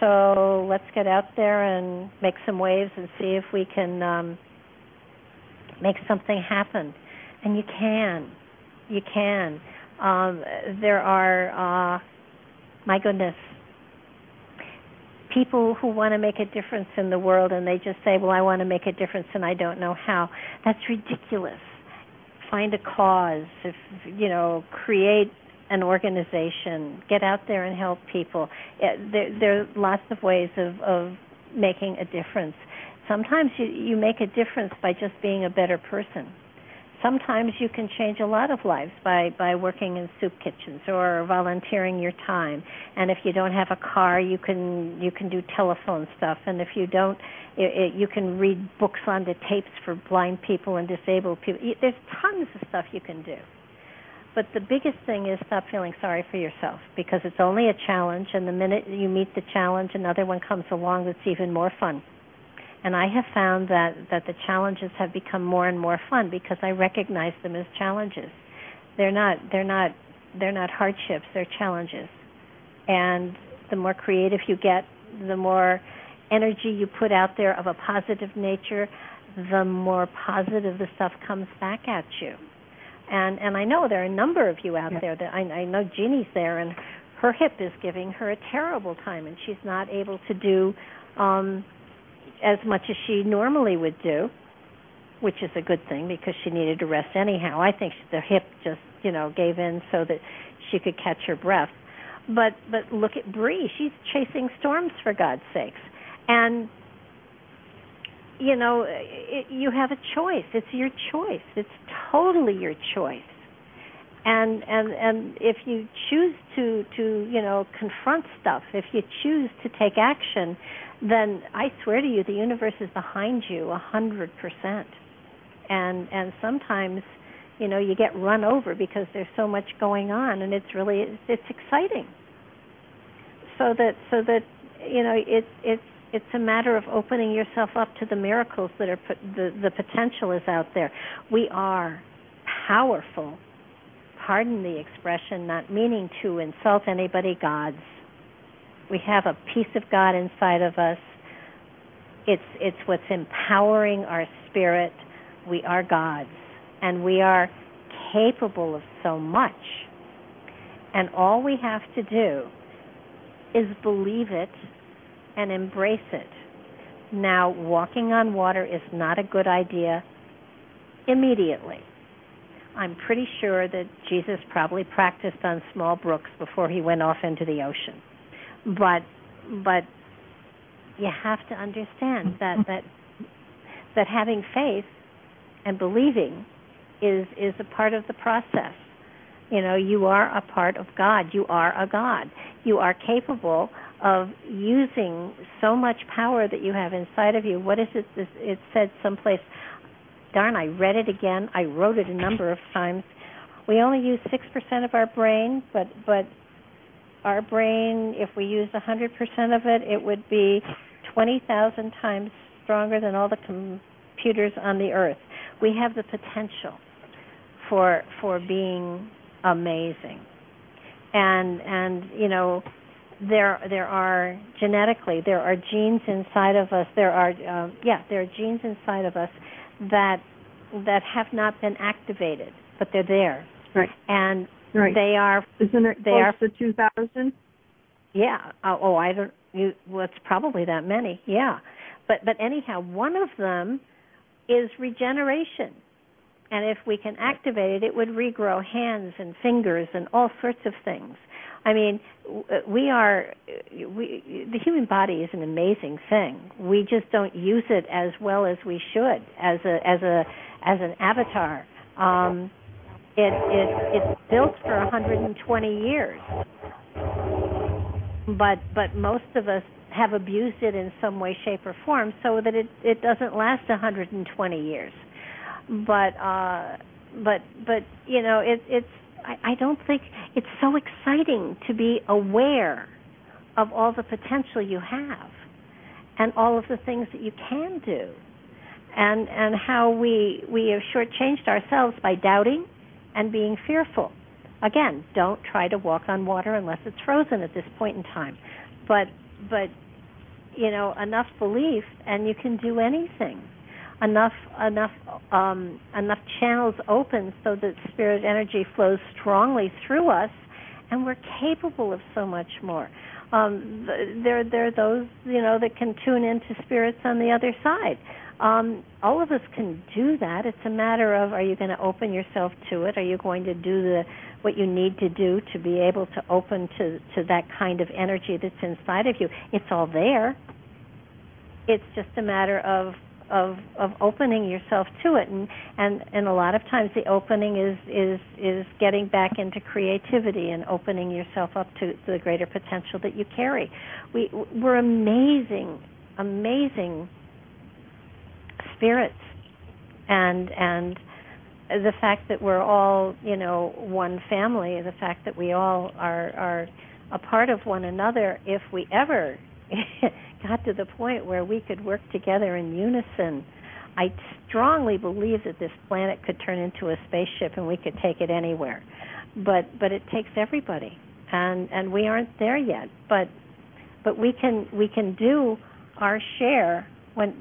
So let's get out there and make some waves and see if we can make something happen. And you can. You can. There are, my goodness, people who want to make a difference in the world, and they just say, well, I want to make a difference and I don't know how. That's ridiculous. Find a cause, create an organization, get out there and help people. There are lots of ways of making a difference. Sometimes you make a difference by just being a better person. Sometimes you can change a lot of lives by working in soup kitchens or volunteering your time. And if you don't have a car, you can do telephone stuff. And if you don't, you can read books onto tapes for blind people and disabled people. There's tons of stuff you can do. But the biggest thing is stop feeling sorry for yourself, because it's only a challenge, and the minute you meet the challenge, another one comes along that's even more fun. And I have found that the challenges have become more and more fun because I recognize them as challenges. They're not hardships, they're challenges. And the more creative you get, the more energy you put out there of a positive nature, the more positive the stuff comes back at you. And I know there are a number of you out there that I know Jeannie's there, and her hip is giving her a terrible time, and she's not able to do as much as she normally would do, which is a good thing because she needed to rest anyhow. I think the hip just, gave in so that she could catch her breath. But look at Bree. She's chasing storms, for God's sakes. And, you have a choice. It's your choice. It's totally your choice. And if you choose to confront stuff, if you choose to take action, then I swear to you, the universe is behind you 100%. And sometimes, you get run over because there's so much going on, and it's exciting. So that it's a matter of opening yourself up to the miracles that are the potential is out there. We are powerful. Pardon the expression, not meaning to insult anybody, gods. We have a piece of God inside of us. It's what's empowering our spirit. We are gods, and we are capable of so much. And all we have to do is believe it and embrace it. Now, walking on water is not a good idea immediately. I'm pretty sure that Jesus probably practiced on small brooks before he went off into the ocean. But you have to understand that having faith and believing is a part of the process. You are a part of God. You are a God. You are capable of using so much power that you have inside of you. What is it? It said someplace, darn, I read it again. I wrote it a number of times. We only use 6% of our brain, but our brain, if we use 100% of it, it would be 20,000 times stronger than all the computers on the earth. We have the potential for being amazing. And there are genetically, there are genes inside of us. There are genes inside of us that have not been activated, but they're there. Right. And right. They are. Isn't it close to 2,000? Yeah. It's probably that many. Yeah. But anyhow, one of them is regeneration. And if we can activate it, it would regrow hands and fingers and all sorts of things. I mean, the human body is an amazing thing. We just don't use it as well as we should as an avatar. It's built for 120 years, but most of us have abused it in some way, shape, or form, so that it doesn't last 120 years. But you know, I don't think it's so exciting to be aware of all the potential you have and all of the things that you can do, and how we have shortchanged ourselves by doubting and being fearful. Again, don't try to walk on water unless it's frozen at this point in time. But you know, enough belief and you can do anything. Enough channels open so that spirit energy flows strongly through us, and we're capable of so much more. There are those, you know, that can tune into spirits on the other side. All of us can do that. It's a matter of, are you going to open yourself to it? Are you going to do what you need to do to be able to open to that kind of energy that's inside of you? It's all there. It's just a matter of opening yourself to it, and a lot of times the opening is getting back into creativity and opening yourself up to the greater potential that you carry. We're amazing spirits, and the fact that we're all, you know, one family, the fact that we all are a part of one another. If we ever got to the point where we could work together in unison, I strongly believe that this planet could turn into a spaceship and we could take it anywhere. But it takes everybody, and we aren't there yet. But we can do our share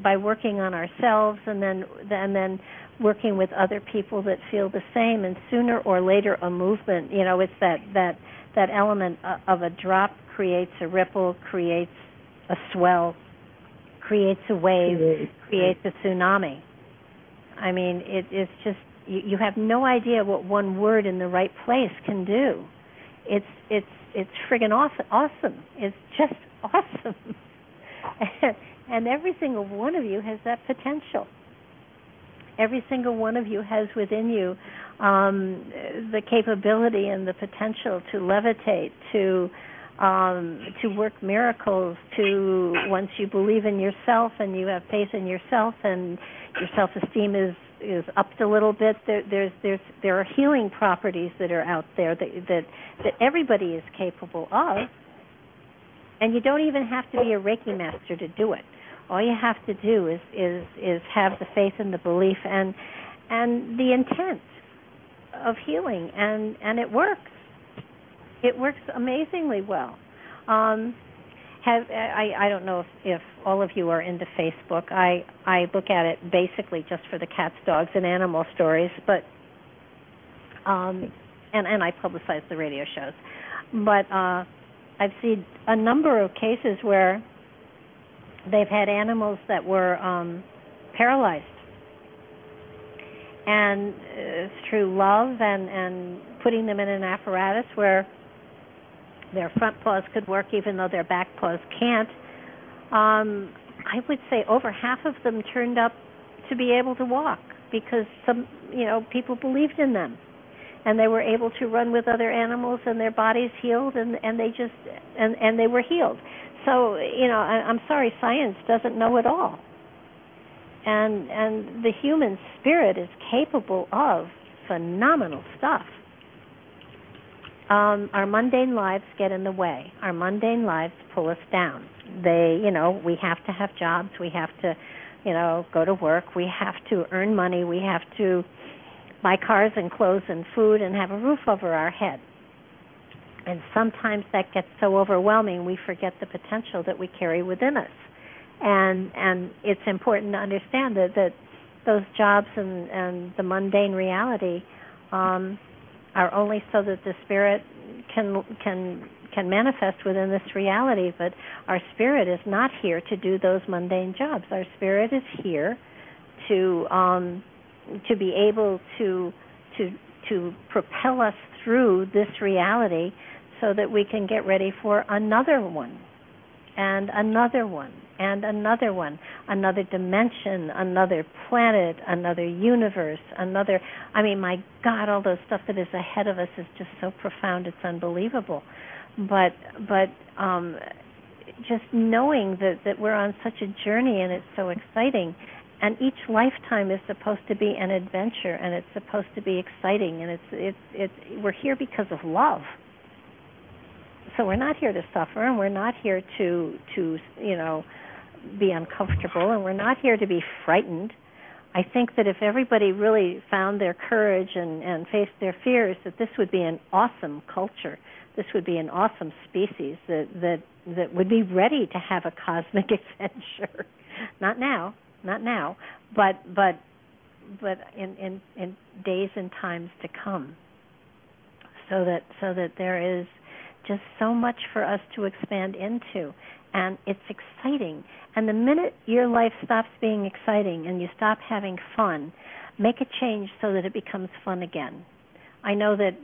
by working on ourselves, and then working with other people that feel the same. And sooner or later, a movement. You know, it's that element of a drop creates a ripple, creates a swell, creates a wave, creates a tsunami. I mean, it's just, you have no idea what one word in the right place can do. It's friggin' awesome. It's just awesome. And every single one of you has that potential. Every single one of you has within you the capability and the potential to levitate, to work miracles, to, once you believe in yourself and you have faith in yourself and your self-esteem is upped a little bit, there are healing properties that are out there that everybody is capable of. And you don't even have to be a Reiki master to do it. All you have to do is have the faith and the belief and the intent of healing, and it works. It works amazingly well. I don't know if all of you are into Facebook. I look at it basically just for the cats, dogs, and animal stories, but and I publicize the radio shows. But I've seen a number of cases where they've had animals that were paralyzed, and through love and putting them in an apparatus where their front paws could work even though their back paws can't, I would say over half of them turned up to be able to walk because people believed in them, and they were able to run with other animals, and their bodies healed, and they were healed. So, I'm sorry, science doesn't know it all. And the human spirit is capable of phenomenal stuff. Our mundane lives get in the way. Our mundane lives pull us down. We have to have jobs. We have to, go to work. We have to earn money. We have to buy cars and clothes and food and have a roof over our head. And sometimes that gets so overwhelming we forget the potential that we carry within us. And it's important to understand that those jobs and the mundane reality are only so that the spirit can manifest within this reality. But our spirit is not here to do those mundane jobs. Our spirit is here to to be able to propel us through this reality so that we can get ready for another one and another one and another one, another dimension, another planet, another universe, my God, all those stuff that is ahead of us is just so profound, it's unbelievable. But just knowing that we're on such a journey and it's so exciting, and each lifetime is supposed to be an adventure, and it's supposed to be exciting, and it's we're here because of love. So we're not here to suffer, and we're not here to be uncomfortable, and we're not here to be frightened. I think that if everybody really found their courage and faced their fears, that this would be an awesome culture. This would be an awesome species that would be ready to have a cosmic adventure. Not now, but in days and times to come. So that there is just so much for us to expand into, and it's exciting. And the minute your life stops being exciting and you stop having fun, make a change so that it becomes fun again. I know that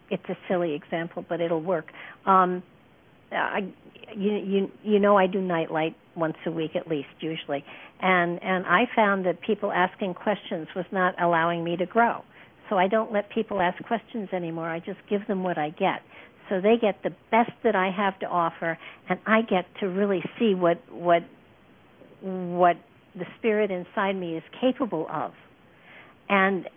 it's a silly example, but it'll work. I do nightlight once a week at least, usually, and I found that people asking questions was not allowing me to grow. So I don't let people ask questions anymore. I just give them what I get. So they get the best that I have to offer, and I get to really see what the spirit inside me is capable of. And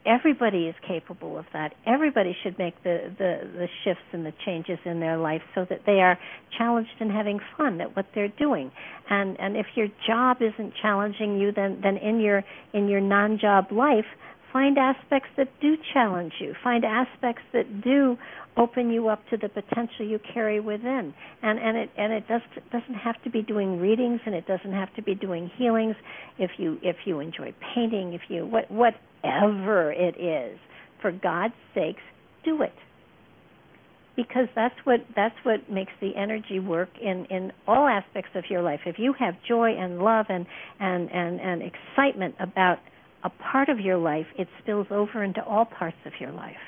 everybody is capable of that. Everybody should make the shifts and the changes in their life so that they are challenged and having fun at what they're doing. And if your job isn't challenging you, then in your non-job life, find aspects that do challenge you. Find aspects that do open you up to the potential you carry within. And it doesn't have to be doing readings, and it doesn't have to be doing healings. If you enjoy painting, whatever it is, for God's sakes, do it. Because that's what makes the energy work in all aspects of your life. If you have joy and love and excitement about a part of your life, it spills over into all parts of your life.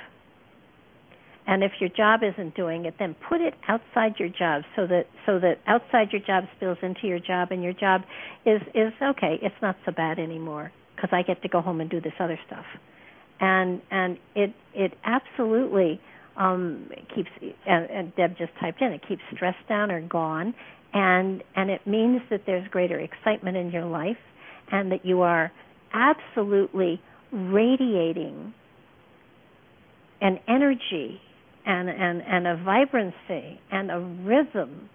And if your job isn't doing it, then put it outside your job so that outside your job spills into your job, and your job is okay, it's not so bad anymore because I get to go home and do this other stuff. And it absolutely keeps, and Deb just typed in, it keeps stress down or gone, and it means that there's greater excitement in your life, and that you are absolutely radiating an energy and a vibrancy and a rhythm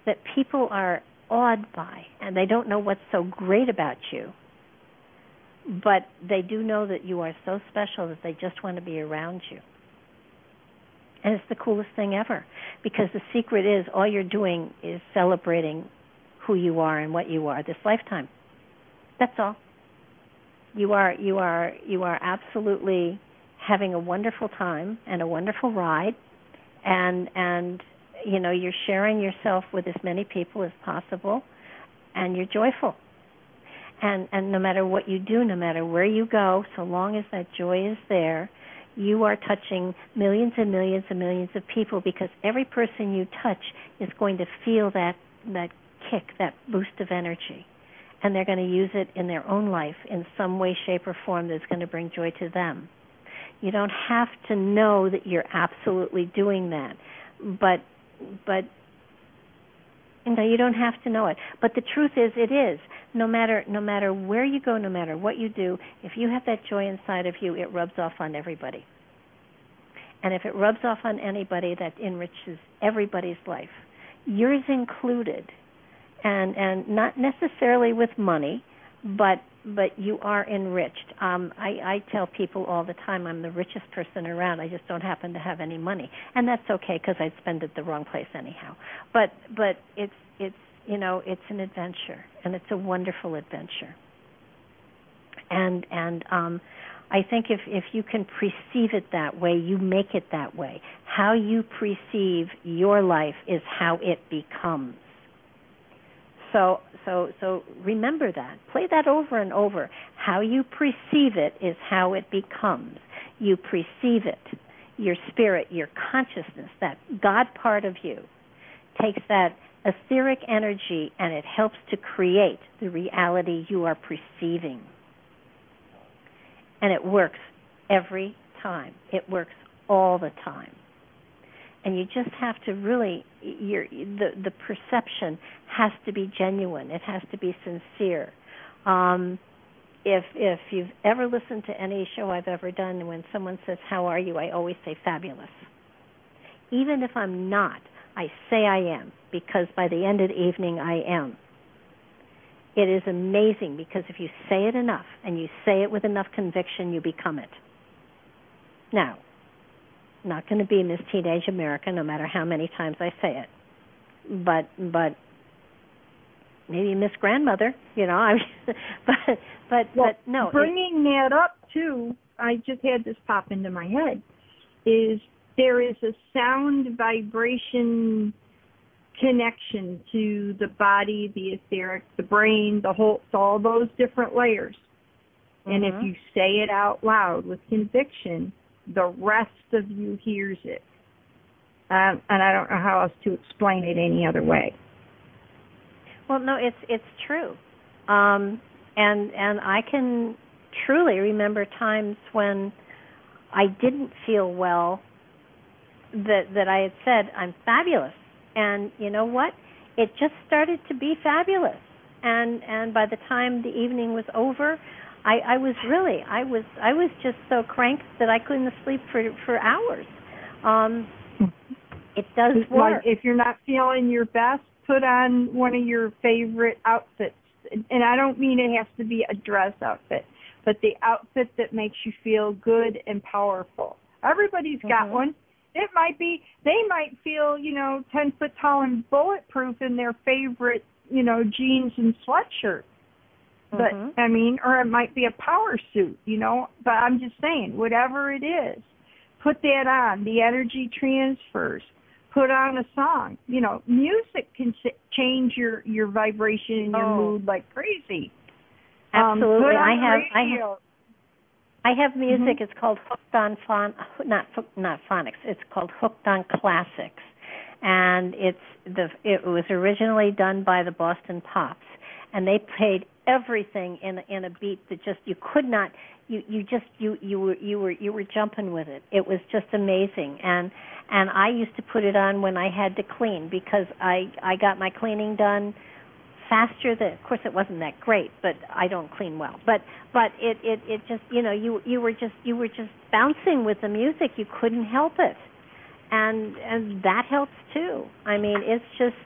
that people are awed by, and they don't know what's so great about you, but they do know that you are so special that they just want to be around you. And it's the coolest thing ever, because the secret is all you're doing is celebrating who you are and what you are this lifetime. That's all. You are absolutely having a wonderful time and a wonderful ride, and you're sharing yourself with as many people as possible, and you're joyful. And no matter what you do, no matter where you go, so long as that joy is there, you are touching millions and millions and millions of people, because every person you touch is going to feel that kick, that boost of energy. And they're going to use it in their own life in some way, shape, or form that's going to bring joy to them. You don't have to know that you're absolutely doing that, but you don't have to know it. But the truth is, it is. No matter where you go, no matter what you do, if you have that joy inside of you, it rubs off on everybody. And if it rubs off on anybody, that enriches everybody's life, yours included. And not necessarily with money, but you are enriched. I tell people all the time I'm the richest person around. I just don't happen to have any money, and that's okay because I'd spend it the wrong place anyhow. But it's an adventure, and it's a wonderful adventure. And I think if you can perceive it that way, you make it that way. How you perceive your life is how it becomes. So So remember that. Play that over and over. How you perceive it is how it becomes. You perceive it. Your spirit, your consciousness, that God part of you, takes that etheric energy and it helps to create the reality you are perceiving. And it works every time. It works all the time. And you just have to really, the perception has to be genuine. It has to be sincere. If you've ever listened to any show I've ever done, when someone says, "How are you?" I always say, "Fabulous." Even if I'm not, I say I am, because by the end of the evening, I am. It is amazing, because if you say it enough and you say it with enough conviction, you become it. Now, not going to be Miss Teenage America, no matter how many times I say it. But maybe Miss Grandmother, but no. Bringing that up too, I just had this pop into my head. There is a sound vibration connection to the body, the etheric, the brain, all those different layers. And if you say it out loud with conviction, the rest of you hears it. And I don't know how else to explain it any other way. Well, no, it's true. And I can truly remember times when I didn't feel well, that I had said, "I'm fabulous." And you know what? It just started to be fabulous. And by the time the evening was over, I was just so cranked that I couldn't sleep for hours. It does work. Like if you're not feeling your best, put on one of your favorite outfits. And I don't mean it has to be a dress outfit, but the outfit that makes you feel good and powerful. Everybody's got one. It might be, they might feel, 10 foot tall and bulletproof in their favorite, jeans and sweatshirt. But, or it might be a power suit, but I'm just saying, whatever it is, put that on. The energy transfers. Put on a song. Music can change your vibration and your mood like crazy. Absolutely. I have music. It's called Hooked on not Phonics. It's called Hooked on Classics, and it was originally done by the Boston Pops, and they played everything in a beat that just you could not. You were jumping with it. It was just amazing, and I used to put it on when I had to clean, because I got my cleaning done faster than, of course it wasn't that great, but I don't clean well. But it just, you were just bouncing with the music. You couldn't help it. And that helps too. I mean, it's just